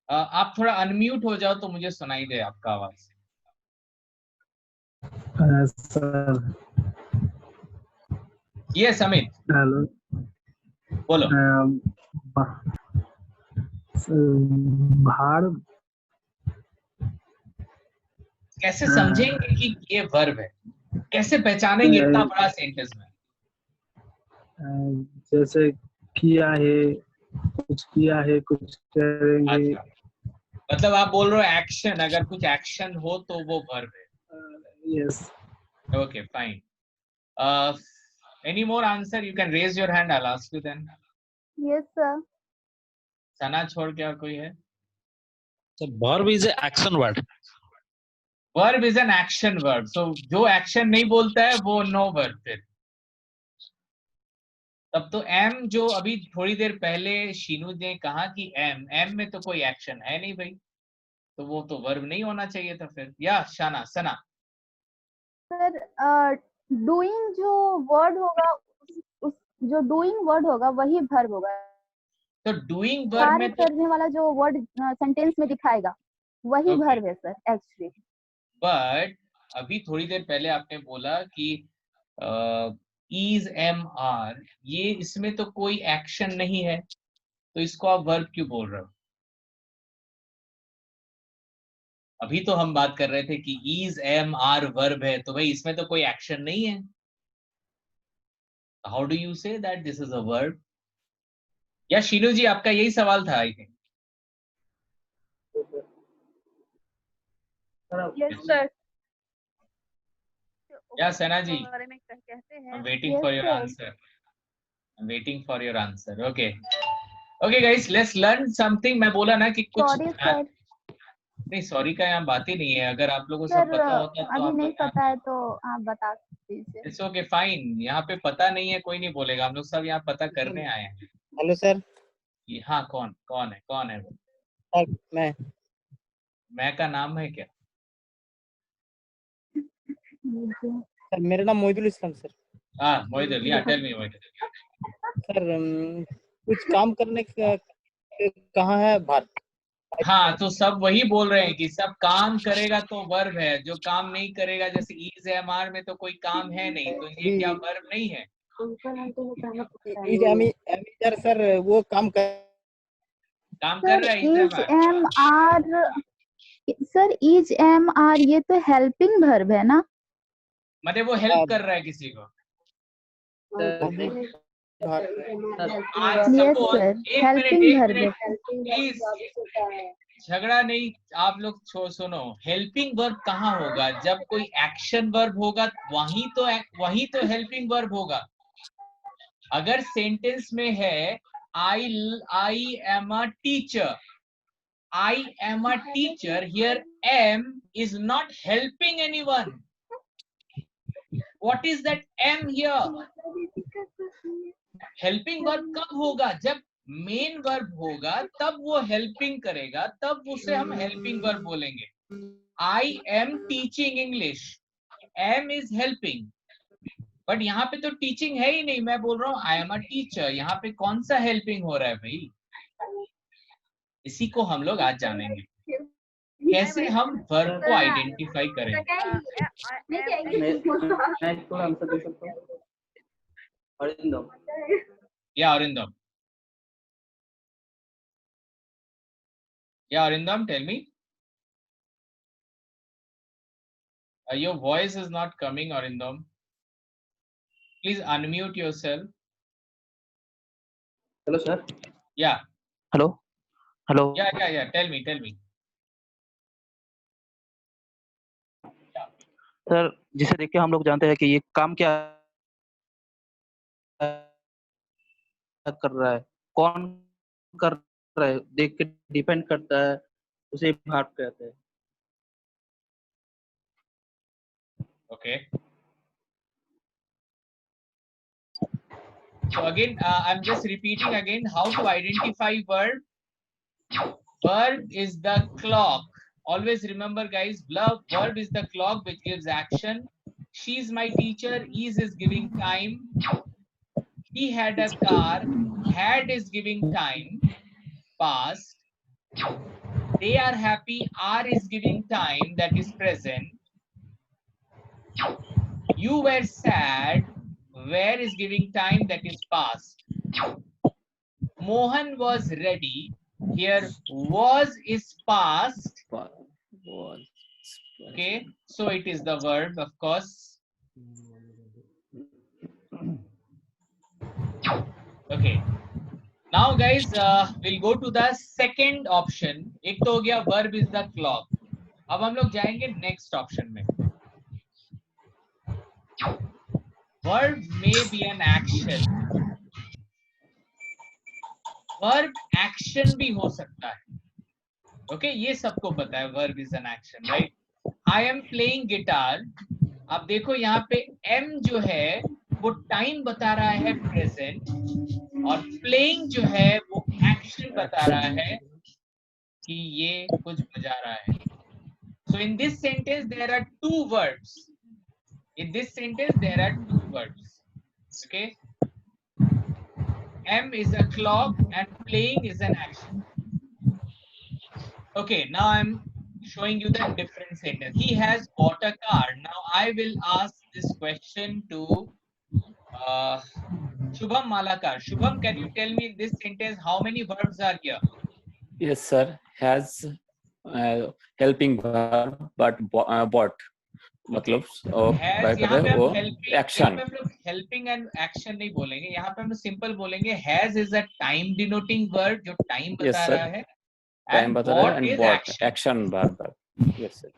S1: आप थोड़ा अनम्यूट हो जाओ तो मुझे सुनाई दे आपका आवाज।
S13: सर
S1: यस अमित,
S13: हेलो,
S1: बोलो।
S13: भार
S1: कैसे समझेंगे कि ये वर्ब है, कैसे पहचानेंगे इतना बड़ा सेंटेंस में?
S13: जैसे किया है, कुछ किया है, कुछ करेंगे।
S1: अच्छा, मतलब आप बोल रहे हो एक्शन, अगर कुछ एक्शन हो तो वो वर्ब है।
S13: Yes.
S1: Okay fine. Any more answer? You can raise your hand, I will ask you then.
S2: Yes sir.
S1: Sana छोड़ के और कोई है?
S12: So verb is an action word.
S1: Verb is an action verb, so जो action नहीं बोलता है वो नो वर्ब। फिर तब तो एम, जो अभी थोड़ी देर पहले शीनू ने कहा कि एम में तो कोई एक्शन है नहीं भाई, तो वो तो वर्ब नहीं होना चाहिए था फिर। या सना
S2: सर डूइंग जो वर्ड होगा, उस जो डूइंग वर्ड होगा वही वर्ब होगा।
S1: तो डूइंग वर्ब
S2: कार्य
S1: में तो
S2: करने वाला जो वर्ड सेंटेंस में दिखाएगा वही वर्ब है सर एक्चुअली।
S1: बट अभी थोड़ी देर पहले आपने बोला कि इज एम आर, ये इसमें तो कोई एक्शन नहीं है, तो इसको आप वर्ब क्यों बोल रहे हो? अभी तो हम बात कर रहे थे कि इज एम आर वर्ब है, तो भाई इसमें तो कोई एक्शन नहीं है। How do you say that this is a verb? या शीनू जी आपका यही सवाल था आई थिंक?
S3: Yes sir.
S1: या सना जी,
S3: बारे में कहते हैं।
S1: I'm waiting for your answer. I'm waiting for your answer. Okay. Okay guys, let's learn something. मैं बोला ना कि कुछ
S2: सॉरी सर।
S1: नहीं, सॉरी का यहाँ बात ही नहीं है। अगर आप लोगों को
S2: सर
S1: सब पता होता तो
S2: अभी
S1: आप
S2: नहीं पता है तो आप बता दीजिए।
S1: It's okay fine. यहाँ पे पता नहीं है कोई नहीं बोलेगा, हम लोग सब यहाँ पता करने आए हैं।
S11: Hello sir.
S1: हाँ, कौन है वो?
S11: सर
S1: मैं का नाम है क्या?
S11: सर मेरा नाम मोहिदुल इस्लाम सर।
S1: हाँ मोहिदुल, या टेल मी मोहिदुल।
S11: सर कुछ काम करने का कहाँ है भारत?
S1: हाँ, तो सब वही बोल रहे हैं कि सब काम करेगा तो वर्ब है, जो काम नहीं करेगा, जैसे इज एम आर में तो कोई काम है नहीं, तो ये क्या वर्ब नहीं है?
S11: सर वो काम कर
S1: रहा है।
S2: Is am are sir is am are ये तो हेल्पिंग वर्ब है ना?
S1: मतलब वो हेल्प कर रहा है किसी को।
S2: यस सर, हेल्पिंग वर्ब है।
S1: प्लीज झगड़ा नहीं, आप लोग सुनो। हेल्पिंग वर्ब कहाँ होगा? जब कोई एक्शन वर्ब होगा वही तो हेल्पिंग वर्ब होगा। अगर सेंटेंस में है आई am a teacher, I am a teacher, here am is not helping anyone. What is that am here? Helping verb कब होगा? जब मेन वर्ब होगा तब वो हेल्पिंग करेगा, तब उसे हम हेल्पिंग वर्ब बोलेंगे। I am teaching English, am is helping, but यहाँ पे तो टीचिंग है ही नहीं। मैं बोल रहा हूँ I am a teacher, यहाँ पे कौन सा हेल्पिंग हो रहा है भाई? इसी को हम लोग आज जानेंगे, कैसे हम वर्ब को आइडेंटिफाई करें। Arindam, tell me. Your voice is not coming, Arindam. Please unmute yourself.
S6: Hello, sir.
S1: Yeah.
S6: Hello. Hello.
S1: Yeah. Tell me.
S6: Sir जिसे देख के हम लोग जानते हैं कि ये काम क्या कर रहा है, कौन कर रहा है, देख के डिपेंड करता है, उसे वर्ब कहते हैं।
S1: Okay. So again, I'm just repeating again how to identify verb. Verb is the clock. Always remember, guys, verb is the clock which gives action. She is my teacher. Is giving time. He had a car. Had is giving time. Past. They are happy. Are is giving time, that is present. You were sad. Where is giving time, that is past. Mohan was ready. Here was is past. Okay, so it is the verb, of course. Okay, now guys, we'll go to the second option. एक तो हो गया verb is the clock. अब हम लोग जाएंगे next option में. Verb may be an action. Verb action भी हो सकता है. Okay, ये सबको पता है verb is an action, right? I am playing guitar. अब देखो यहाँ पे M जो है वो टाइम बता रहा है present, और playing जो है वो action बता रहा है कि ये कुछ बजा रहा है. So in this sentence there are two verbs. In this sentence there are two verbs. Okay. M is a clock and playing is an action. Okay, now I'm showing you the different sentence. He has bought a car. Now I will ask this question to Shubham Malakar. Shubham, can you tell me in this sentence how many verbs are here?
S5: Yes, sir. Has helping verb, but bought. मतलब वो action,
S1: helping and action नहीं बोलेंगे यहाँ पे, हम simple बोलेंगे has is a time denoting verb जो time बता रहा है,
S5: टाइम बता रहा है, and bought action verb. Yes sir,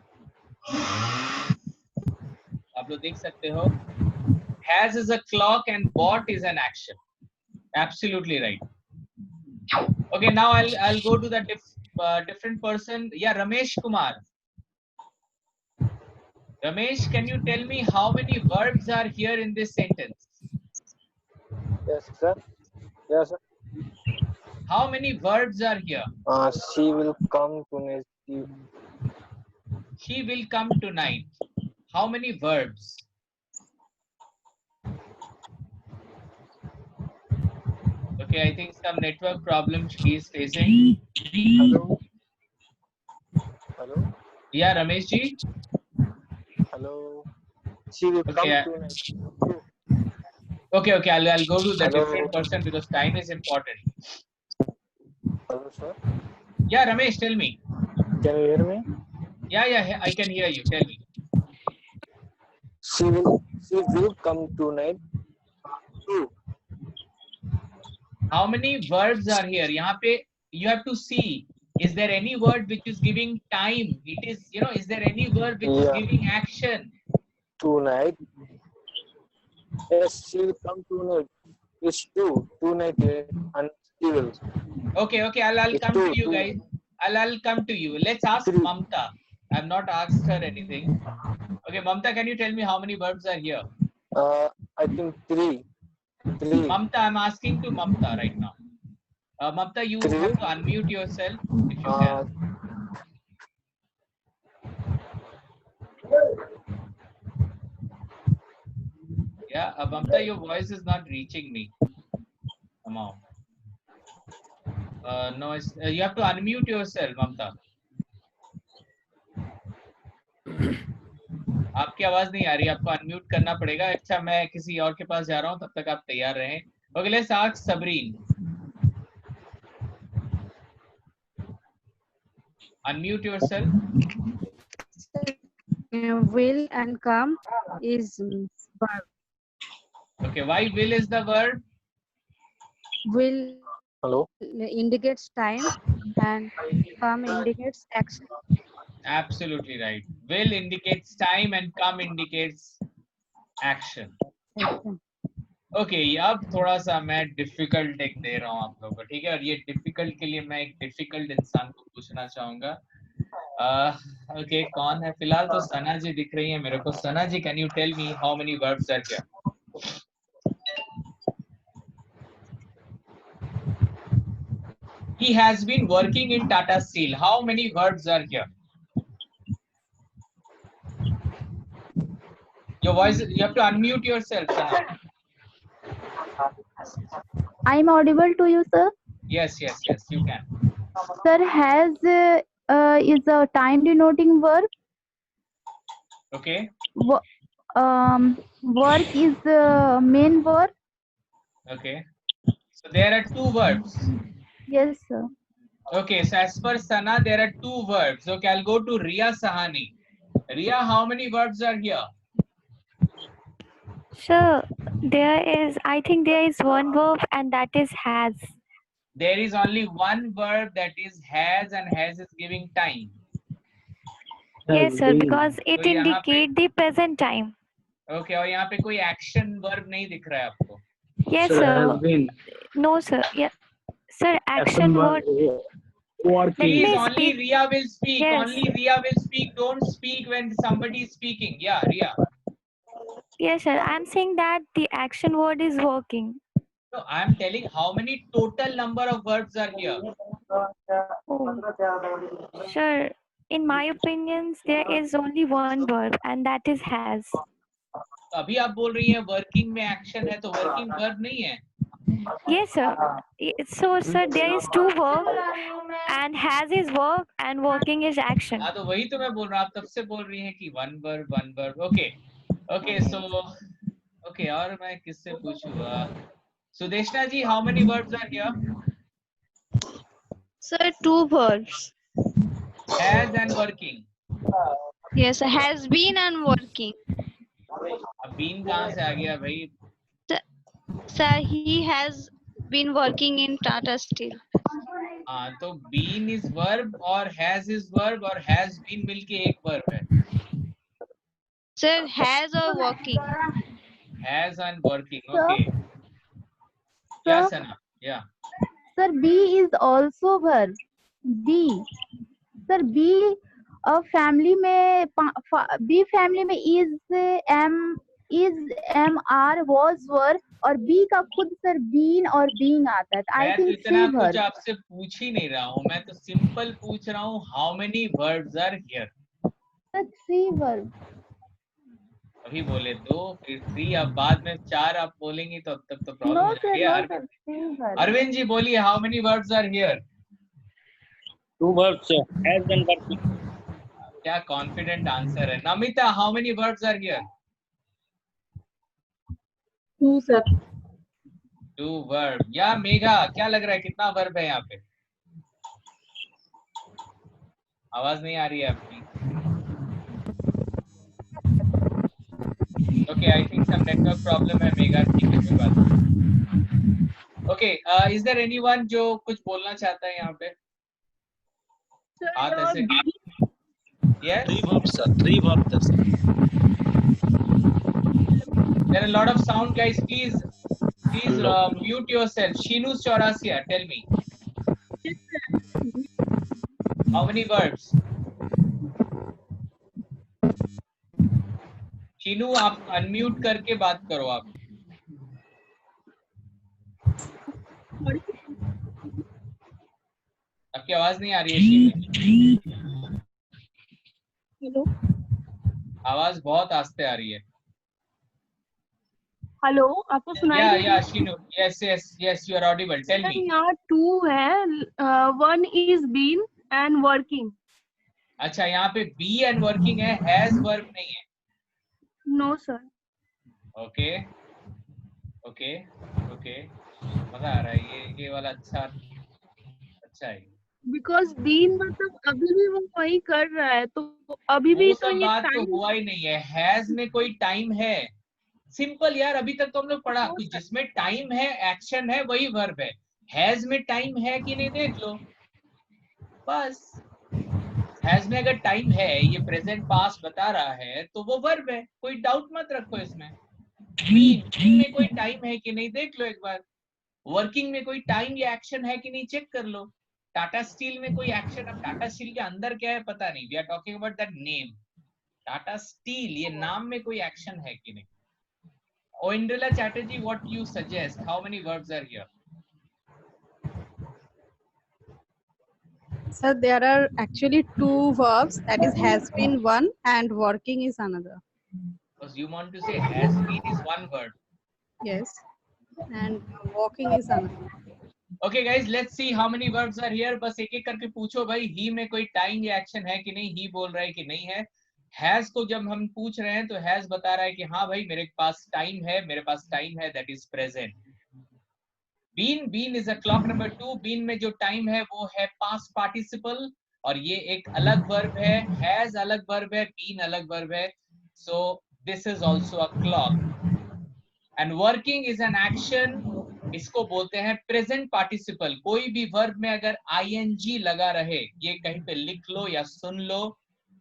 S1: आप लोग देख सकते हो has is a clock and bought is an action. Absolutely right. Okay, now I'll go to the different person. Yeah, Ramesh Kumar. Ramesh, can you tell me how many verbs are here in this sentence?
S10: Yes, sir. Yes, sir.
S1: How many verbs are here?
S10: She will come tonight.
S1: She will come tonight. How many verbs? Okay, I think some network problem she is facing.
S10: Hello. Hello.
S1: Yeah, Ramesh ji.
S10: Hello. She will come tonight.
S1: Okay. I'll go to the different person because time is important.
S10: Hello, sir.
S1: Yeah, Ramesh, tell me.
S10: Can you hear me?
S1: Yeah, I can hear you. Tell me.
S10: She will come tonight. Two.
S1: How many verbs are here? यहाँ पे you have to see. Is there any word which is giving time? It is, is there any word which is giving action?
S10: Tonight. Yes, she will come tonight. It's two. Tonight and she will.
S1: Okay. I'll come to you guys. I'll come to you. Let's ask Mamta. I've not asked her anything. Okay, Mamta, can you tell me how many verbs are here?
S10: I think three.
S1: Mamta, I'm asking to Mamta right now. Mamta, you have to unmute yourself if you can. Yeah, Mamta, your voice is not reaching me. Come on. No, you have to unmute yourself, Mamta. आपकी आवाज नहीं आ रही, आपको unmute करना पड़ेगा. अच्छा, मैं किसी और के पास जा रहा हूँ, तब तक आप तैयार रहें. Okay, let's ask Sabreen. Unmute yourself.
S14: Will and come is verb.
S1: Okay, why will is the verb?
S14: Will
S10: Hello.
S14: Indicates time and come indicates action.
S1: Absolutely right. Will indicates time and come indicates action. Okay, अब थोड़ा सा मैं difficult एक दे रहा हूँ आप लोगों को, ठीक है? और ये डिफिकल्ट के लिए मैं एक डिफिकल्ट इंसान को पूछना चाहूंगा. ओके, कौन है? फिलहाल तो सना जी दिख रही है मेरे को. Sana ji, can you tell me how many verbs are here? He has been working in Tata Steel. How many verbs are here? Your voice, you have to unmute yourself, Sana.
S2: I'm audible to you, sir?
S1: Yes, you can.
S2: Sir, has is a time denoting verb.
S1: Okay.
S2: Work is the main verb.
S1: Okay. So there are two verbs.
S2: Yes, sir.
S1: Okay, so as per Sana, there are two verbs. Okay, I'll go to Ria Sahani. Ria, how many verbs are here?
S9: Sure, I think there is one verb and that is has.
S1: There is only one verb, that is has, and has is giving time.
S9: Yes, sir, because it indicates the present time.
S1: Okay, और यहाँ पे कोई action verb नहीं दिख रहा है आपको?
S9: Yes, sir. No, sir. Yeah, sir. Action word.
S1: Please, only Ria will speak.
S9: Yes.
S1: Only Ria will speak. Don't speak when somebody is speaking. Yeah, Ria.
S9: Yes, sir. I'm saying that the action word is working.
S1: No, I'm telling how many total number of verbs are here.
S9: Oh. Sure. In my opinions, there is only one verb, and that is has.
S1: अभी आप बोल रही हैं working में action है, तो working verb नहीं है.
S9: Yes, sir. So, sir, there is two verbs, and has is work, and working is action.
S1: हाँ, तो वही तो मैं बोल रहा हूँ. आप तब से बोल रही हैं कि one verb. Okay, so okay, और मैं किससे पूछूँगा? Sudeshna ji, how many verbs are here?
S15: Sir, two verbs.
S1: Has and working.
S15: Yes, has been and working.
S1: अब been कहाँ से आ गया भाई?
S15: Sir, he has been working in Tata Steel.
S1: हाँ, तो been is verb और has is verb और has been मिलके एक verb है.
S15: Sir, has or working.
S1: Has and working. Okay. Yeah, Sana. Yeah.
S2: Sir, be is also verb. Be. Sir, be family में be family में is am are was were और be का खुद sir been और being आता है. I think
S1: इतना कुछ आपसे पूछ ही नहीं रहा हूँ, मैं तो सिंपल पूछ रहा हूँ how many verbs are here?
S2: Sir, 3 verbs.
S1: अभी बोले 2, फिर 3, अब बाद में 4 आप बोलेंगी तो अब तक तो प्रॉब्लम हो जाएगी. अरविंद जी बोलिए, how many verbs are here?
S4: 2 verbs, has and working.
S1: क्या कॉन्फिडेंट आंसर है. Namita, how many verbs are here?
S8: 2, sir.
S1: 2 verb. या मेघा, क्या लग रहा है कितना वर्ब है यहाँ पे? आवाज नहीं आ रही है आपकी. Okay, I think some network problem है मेगा, ठीक है कोई बात नहीं. Okay, is there anyone जो कुछ बोलना चाहता है यहाँ पे? हाथ ऐसे. Yes.
S12: 3 verbs, sir. 3 verbs, sir.
S1: There are a lot of sound, guys. Please mute yourself. Shinu Chaurasia, tell me. How many verbs? Sheenu आप अनम्यूट करके बात करो आप. आपकी आवाज नहीं आ रही है शीनू.
S3: हेलो,
S1: आवाज बहुत आस्ते आ रही है.
S3: हेलो, आपको सुनाई दे रही है?
S1: Sheenu, yes, you are audible. Tell me.
S3: यहाँ 2 है, 1 is been and working.
S1: अच्छा, यहाँ पे be and working है, has verb नहीं है.
S3: No sir.
S1: Okay. मजा आ रहा है ये वाला अच्छा है.
S3: Because been मतलब अभी भी वो वही कर रहा है, तो अभी भी
S1: वो
S3: तो
S1: सब
S3: ये
S1: बात तो
S3: टाइम
S1: हुआ ही नहीं है. हैज में कोई टाइम है? सिंपल यार, अभी तक तो हम लोग पढ़ा कुछ जिसमें टाइम है, एक्शन है, वही वर्ब है. हैज में टाइम है कि नहीं देख लो बस. हैज में अगर टाइम है, ये प्रेजेंट पास्ट बता रहा है, तो वो वर्ब है. कोई डाउट मत रखो इसमें. बीन में कोई टाइम है कि नहीं देख लो एक बार. वर्किंग में कोई टाइम या एक्शन है कि नहीं चेक कर लो. टाटा स्टील में कोई एक्शन, अब टाटा स्टील के अंदर क्या है पता नहीं. We are talking about that name Tata Steel, ये नाम में कोई एक्शन है कि नहीं. Oindrila Chatterjee, what you suggest? How many verbs are here?
S14: Sir, there are actually 2 verbs, that is has been one and working is another.
S1: Because you want to say has been is one word.
S14: Yes, and walking is another.
S1: Okay guys, let's see how many verbs are here. बस एक एक करके पूछो भाई. he में कोई time या action है कि नहीं. he बोल रहा है कि नहीं है. has को जब हम पूछ रहे हैं तो has बता रहा है कि हाँ भाई मेरे पास टाइम है, that is present. been is a clock number 2. been में जो टाइम है वो है past participle और ये एक अलग verb है. has अलग verb है, been अलग verb है. So this is also a clock. And working is an action. इसको बोलते हैं प्रेजेंट पार्टिसिपल. कोई भी वर्ब में अगर ing लगा रहे, ये कहीं पे लिख लो या सुन लो,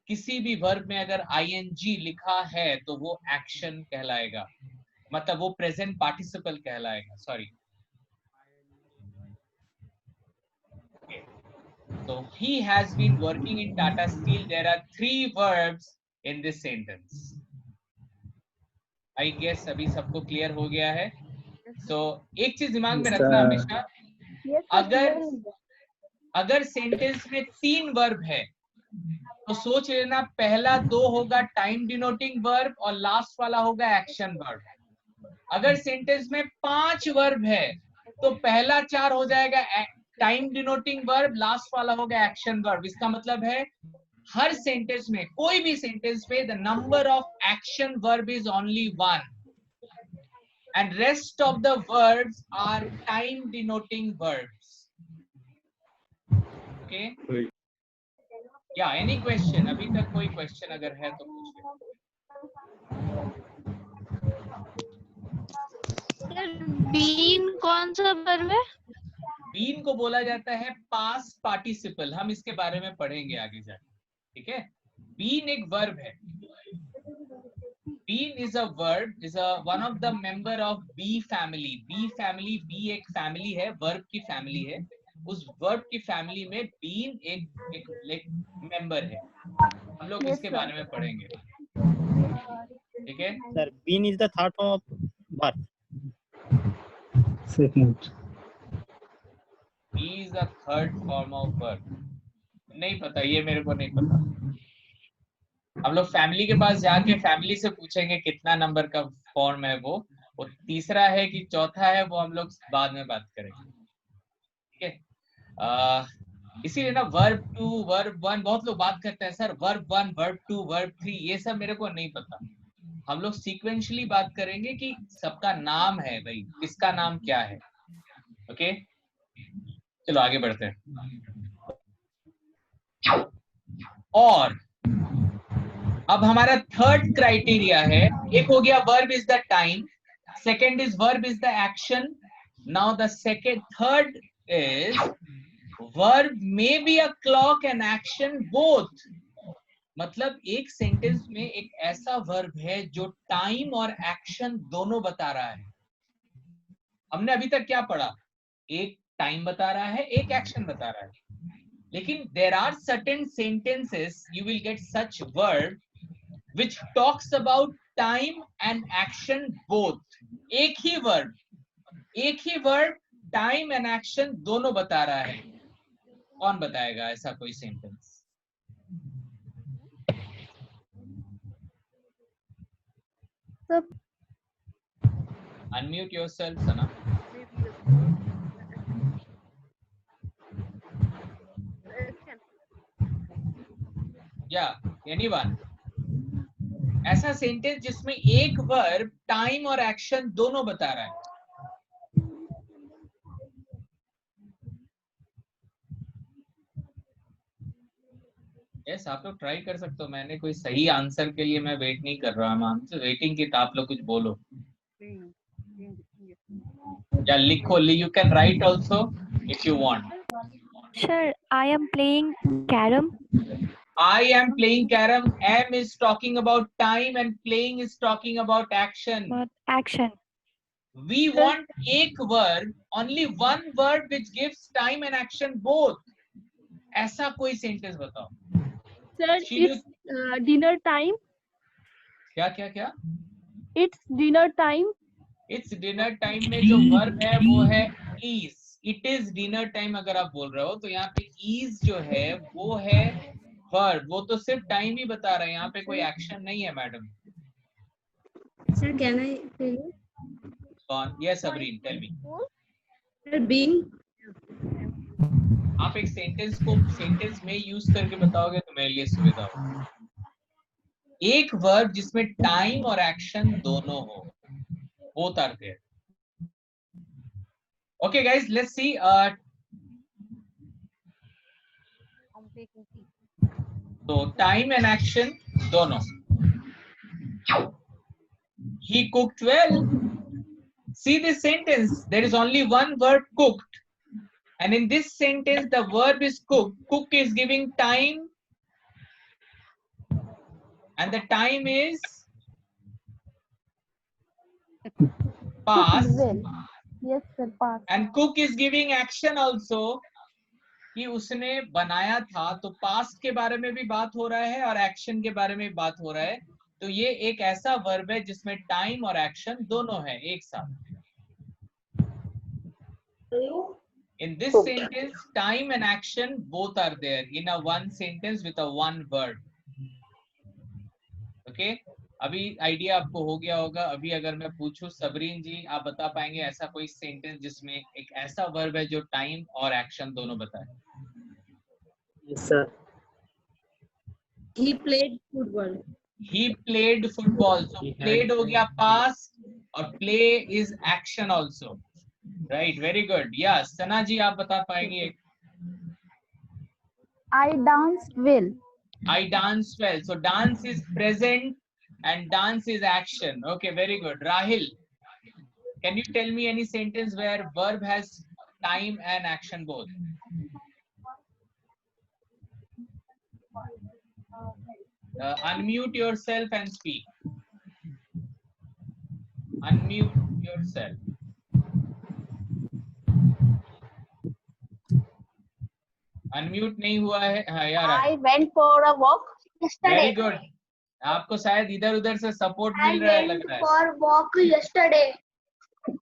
S1: किसी भी वर्ब में अगर ing लिखा है तो वो एक्शन कहलाएगा, मतलब वो प्रेजेंट पार्टिसिपल कहलाएगा. Sorry. So he has been working in Tata Steel. There are 3 verbs in this sentence. I guess अभी सबको क्लियर हो गया है. So एक चीज दिमाग में रखना हमेशा, अगर सेंटेंस में 3 वर्ब है तो सोच लेना पहला 2 होगा टाइम डिनोटिंग वर्ब और लास्ट वाला होगा एक्शन वर्ब. अगर सेंटेंस में 5 वर्ब है तो पहला 4 हो जाएगा टाइम डिनोटिंग वर्ब, लास्ट वाला होगा एक्शन वर्ब. इसका मतलब है हर सेंटेंस में, कोई भी सेंटेंस में, the number of action verb is only 1 and rest of the verbs are time denoting verbs. Okay? Yeah, any question? अभी तक कोई question अगर है तो पूछ
S15: सर बीन कौन सा वर्ब है?
S1: बीन को बोला जाता है past participle. हम इसके बारे में पढ़ेंगे आगे जाके. ठीक है? बीन एक वर्ब है. Been is a verb, is a one of the member of bee family. Bee family, bee एक family है, verb की family है. उस verb की family में been एक member है. हम लोग इसके बारे में पढ़ेंगे. ठीक है?
S11: Sir, been is the third form of verb.
S13: Second.
S1: Be is the third form of verb. नहीं पता, ये मेरे को नहीं पता. हम लोग फैमिली के पास जाके फैमिली से पूछेंगे कितना नंबर का फॉर्म है वो तीसरा है कि चौथा है, वो हम लोग बाद में बात करेंगे. ठीक है? इसीलिए ना वर्ब 2 वर्ब 1 बहुत लोग बात करते हैं सर वर्ब 1 वर्ब 2 वर्ब 3, ये सब मेरे को नहीं पता. हम लोग सीक्वेंशियली बात करेंगे कि सबका नाम है भाई, किसका नाम क्या है. ओके, चलो आगे बढ़ते हैं. और अब हमारा थर्ड क्राइटेरिया है, एक हो गया verb is the time, second is verb is the action. Now the third is verb may be a clock and action both. मतलब एक सेंटेंस में एक ऐसा वर्ब है जो टाइम और एक्शन दोनों बता रहा है. हमने अभी तक क्या पढ़ा, एक टाइम बता रहा है, एक एक्शन बता रहा है. लेकिन there are certain sentences you will get such word which talks about time and action both. एक ही वर्ड टाइम एंड एक्शन दोनों बता रहा है. कौन बताएगा ऐसा कोई sentence? Unmute yourself, Sana. Yeah, anyone? ऐसा सेंटेंस जिसमें एक वर्ब टाइम और एक्शन दोनों बता रहा है. यस, आप लोग ट्राई कर सकते हो. मैंने कोई सही आंसर के लिए मैं वेट नहीं कर रहा हूँ. आंसर वेटिंग की, तो आप लोग कुछ बोलो या लिखो. You can write also if you want.
S9: Sir, I am playing carom.
S1: I am playing carom. Am is talking about time and playing is talking about action.
S9: Action.
S1: We want एक word, only one word which gives time and action both. ऐसा कोई sentence बताओ.
S3: Sir, it's dinner time.
S1: क्या?
S3: It's dinner time.
S1: It's dinner time में जो verb है वो है is. It is dinner time अगर आप बोल रहे हो तो यहाँ पे is जो है वो है वर्ब. वो तो सिर्फ टाइम ही बता रहा है, यहाँ पे कोई एक्शन नहीं है madam.
S8: Sir, can I tell you?
S1: कौन? Yes, Sabreen, tell me.
S8: Sir, being.
S1: आप एक सेंटेंस को सेंटेंस में यूज करके बताओगे तो मेरे लिए सुविधा होगी. एक वर्ब जिसमें टाइम और एक्शन दोनों हो, both are there. Okay guys, let's see. So time and action दोनों. He cooked well. See this sentence, there is only one word cooked, and in this sentence the verb is cook. Cook is giving time and the time is past.
S2: Yes sir, past.
S1: And cook is giving action also, कि उसने बनाया था. तो past के बारे में भी बात हो रहा है और एक्शन के बारे में बात हो रहा है. तो ये एक ऐसा वर्ब है जिसमें टाइम और एक्शन दोनों है एक साथ. In this sentence, time and action both are there in a one sentence with a one word. Okay? अभी आइडिया आपको हो गया होगा. अभी अगर मैं पूछूं सबरीन जी, आप बता पाएंगे ऐसा कोई सेंटेंस जिसमें एक ऐसा वर्ब है जो टाइम और एक्शन दोनों बताए?
S11: Yes, sir.
S8: He played football.
S1: He played football. So played हो गया past और play is action also. Right, very good. Yeah, सना जी आप बता पाएंगे?
S2: I danced well.
S1: I dance well. So dance is present and dance is action. Okay, very good. Rahil, can you tell me any sentence where verb has time and action both? Unmute yourself and speak. Unmute yourself. Unmute नहीं हुआ है. हाँ यार.
S3: I went for a walk yesterday.
S1: Very good. आपको शायद इधर उधर से सपोर्ट मिल रहा है लग रहा है.
S3: For walk yesterday.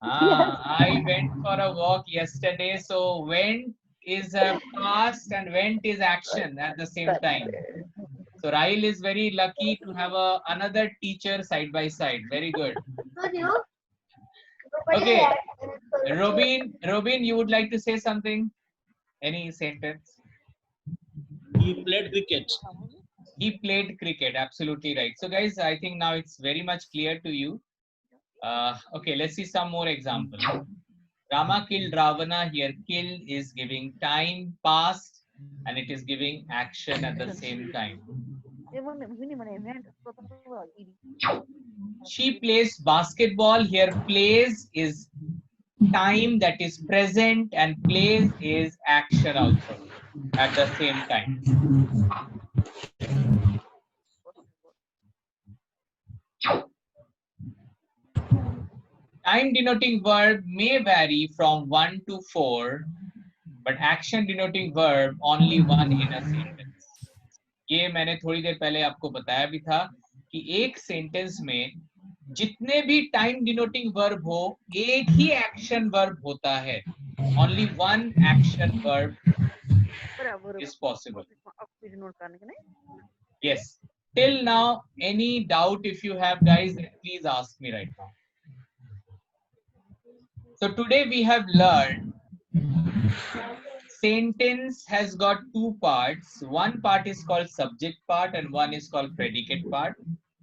S1: हाँ, I went for a walk yesterday. So went is a past and went is action at the same time. So Rahil is very lucky to have another teacher side by side. Very good. Okay, Robin, you would like to say something? Any sentence?
S12: He played cricket.
S1: He played cricket. Absolutely right. So guys, I think now it's very much clear to you. Okay, let's see some more examples. Rama killed Ravana. Here, kill is giving time, past, and it is giving action at the same time. She plays basketball. Here plays is time that is present and plays is action also at the same time. Time denoting verb may vary from 1 to 4, but action denoting verb only one in a sentence. ये मैंने थोड़ी देर पहले आपको बताया भी था कि एक सेंटेंस में जितने भी टाइम डिनोटिंग वर्ब हो, एक ही एक्शन वर्ब होता है. Only one action verb is possible. Yes. Till now, any doubt if you have, guys, please ask me right now. So today we have learned sentence has got two parts. One part is called subject part and one is called predicate part.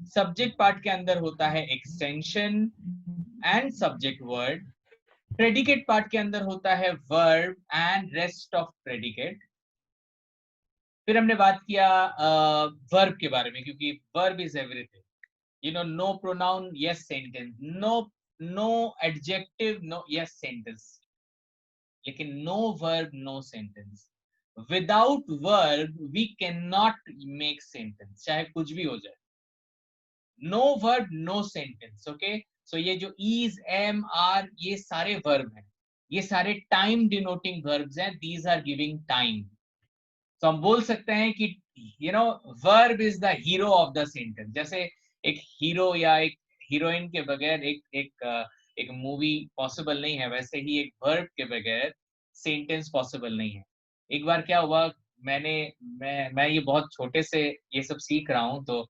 S1: Subject part के अंदर होता है extension and subject word. Predicate part के अंदर होता है verb and rest of predicate. फिर हमने बात किया verb के बारे में, क्योंकि verb is everything. You know, no pronoun, yes sentence. No adjective, no yes sentence. लेकिन no verb, no sentence. Without verb, we cannot make sentence. चाहे कुछ भी हो जाए. No verb, no sentence. Okay? So ये जो is, am, are, ये सारे verb हैं. ये सारे time denoting verbs हैं. These are giving time. So हम बोल सकते हैं कि you know verb is the hero of the sentence. जैसे एक hero या एक heroine के बगैर एक मूवी पॉसिबल नहीं है, वैसे ही एक वर्ब के बगैर सेंटेंस पॉसिबल नहीं है. एक बार क्या हुआ, मैं ये बहुत छोटे से ये सब सीख रहा हूँ, तो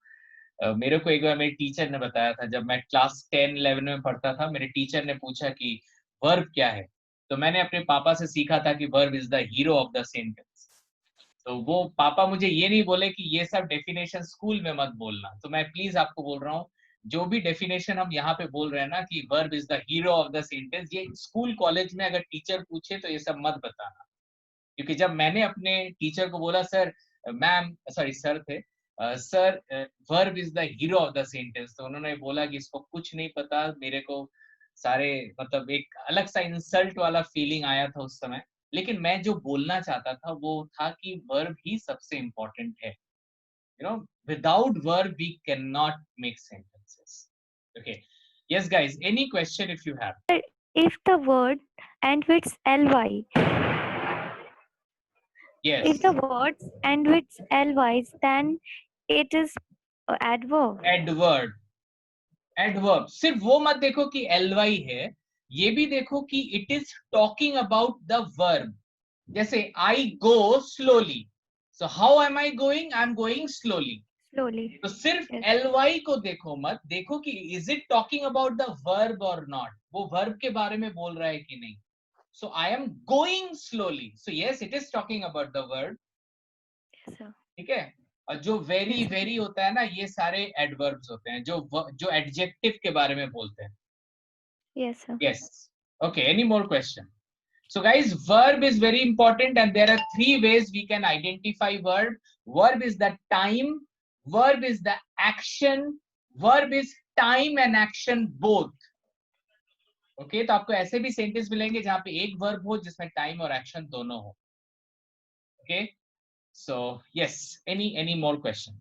S1: मेरे को एक बार मेरे टीचर ने बताया था, जब मैं क्लास 10-11 में पढ़ता था, मेरे टीचर ने पूछा कि वर्ब क्या है, तो मैंने अपने पापा से सीखा था कि verb is the hero of the sentence. तो वो पापा मुझे ये नहीं बोले कि ये सब डेफिनेशन स्कूल में मत बोलना. तो मैं प्लीज आपको बोल रहा हूँ, जो भी डेफिनेशन हम यहाँ पे बोल रहे हैं ना कि verb is the hero of the sentence, ये स्कूल कॉलेज में अगर टीचर पूछे तो ये सब मत बताना. क्योंकि जब मैंने अपने टीचर को बोला, सर मैम सॉरी सर थे, sir verb is the hero of the sentence, तो उन्होंने बोला कि इसको कुछ नहीं पता. मेरे को सारे मतलब एक अलग सा इंसल्ट वाला फीलिंग आया था उस समय. लेकिन मैं जो बोलना चाहता था वो था कि वर्ब ही सबसे इम्पोर्टेंट है. You know, without verb we cannot make sentences. Okay. Yes, guys. Any question if you have?
S9: If the word ends with ly.
S1: Yes.
S9: If the words end with ly, then it is adverb.
S1: Adverb. Adverb. सिर्फ वो मत देखो कि ly है, ये भी देखो कि it is talking about the verb. जैसे I go slowly. So how am I going? I'm going slowly.
S9: Slowly.
S1: तो सिर्फ ly को देखो मत, देखो कि is it talking about the verb or not. वो verb के बारे में बोल रहा है कि नहीं. So I am going slowly. So yes, it is talking about the verb.
S9: Yes, sir.
S1: ठीक है. और जो very very होता है ना, ये सारे adverbs होते हैं जो adjective के बारे में बोलते हैं.
S9: Yes, sir.
S1: Yes. Okay. Any more question? So guys, verb is very important and there are 3 ways we can identify verb. Verb is the time, verb is the action, verb is time and action both. Okay, तो आपको ऐसे भी sentence मिलेंगे जहां पे एक verb हो जिसमें time और action दोनों हो. Okay, so yes, any more question?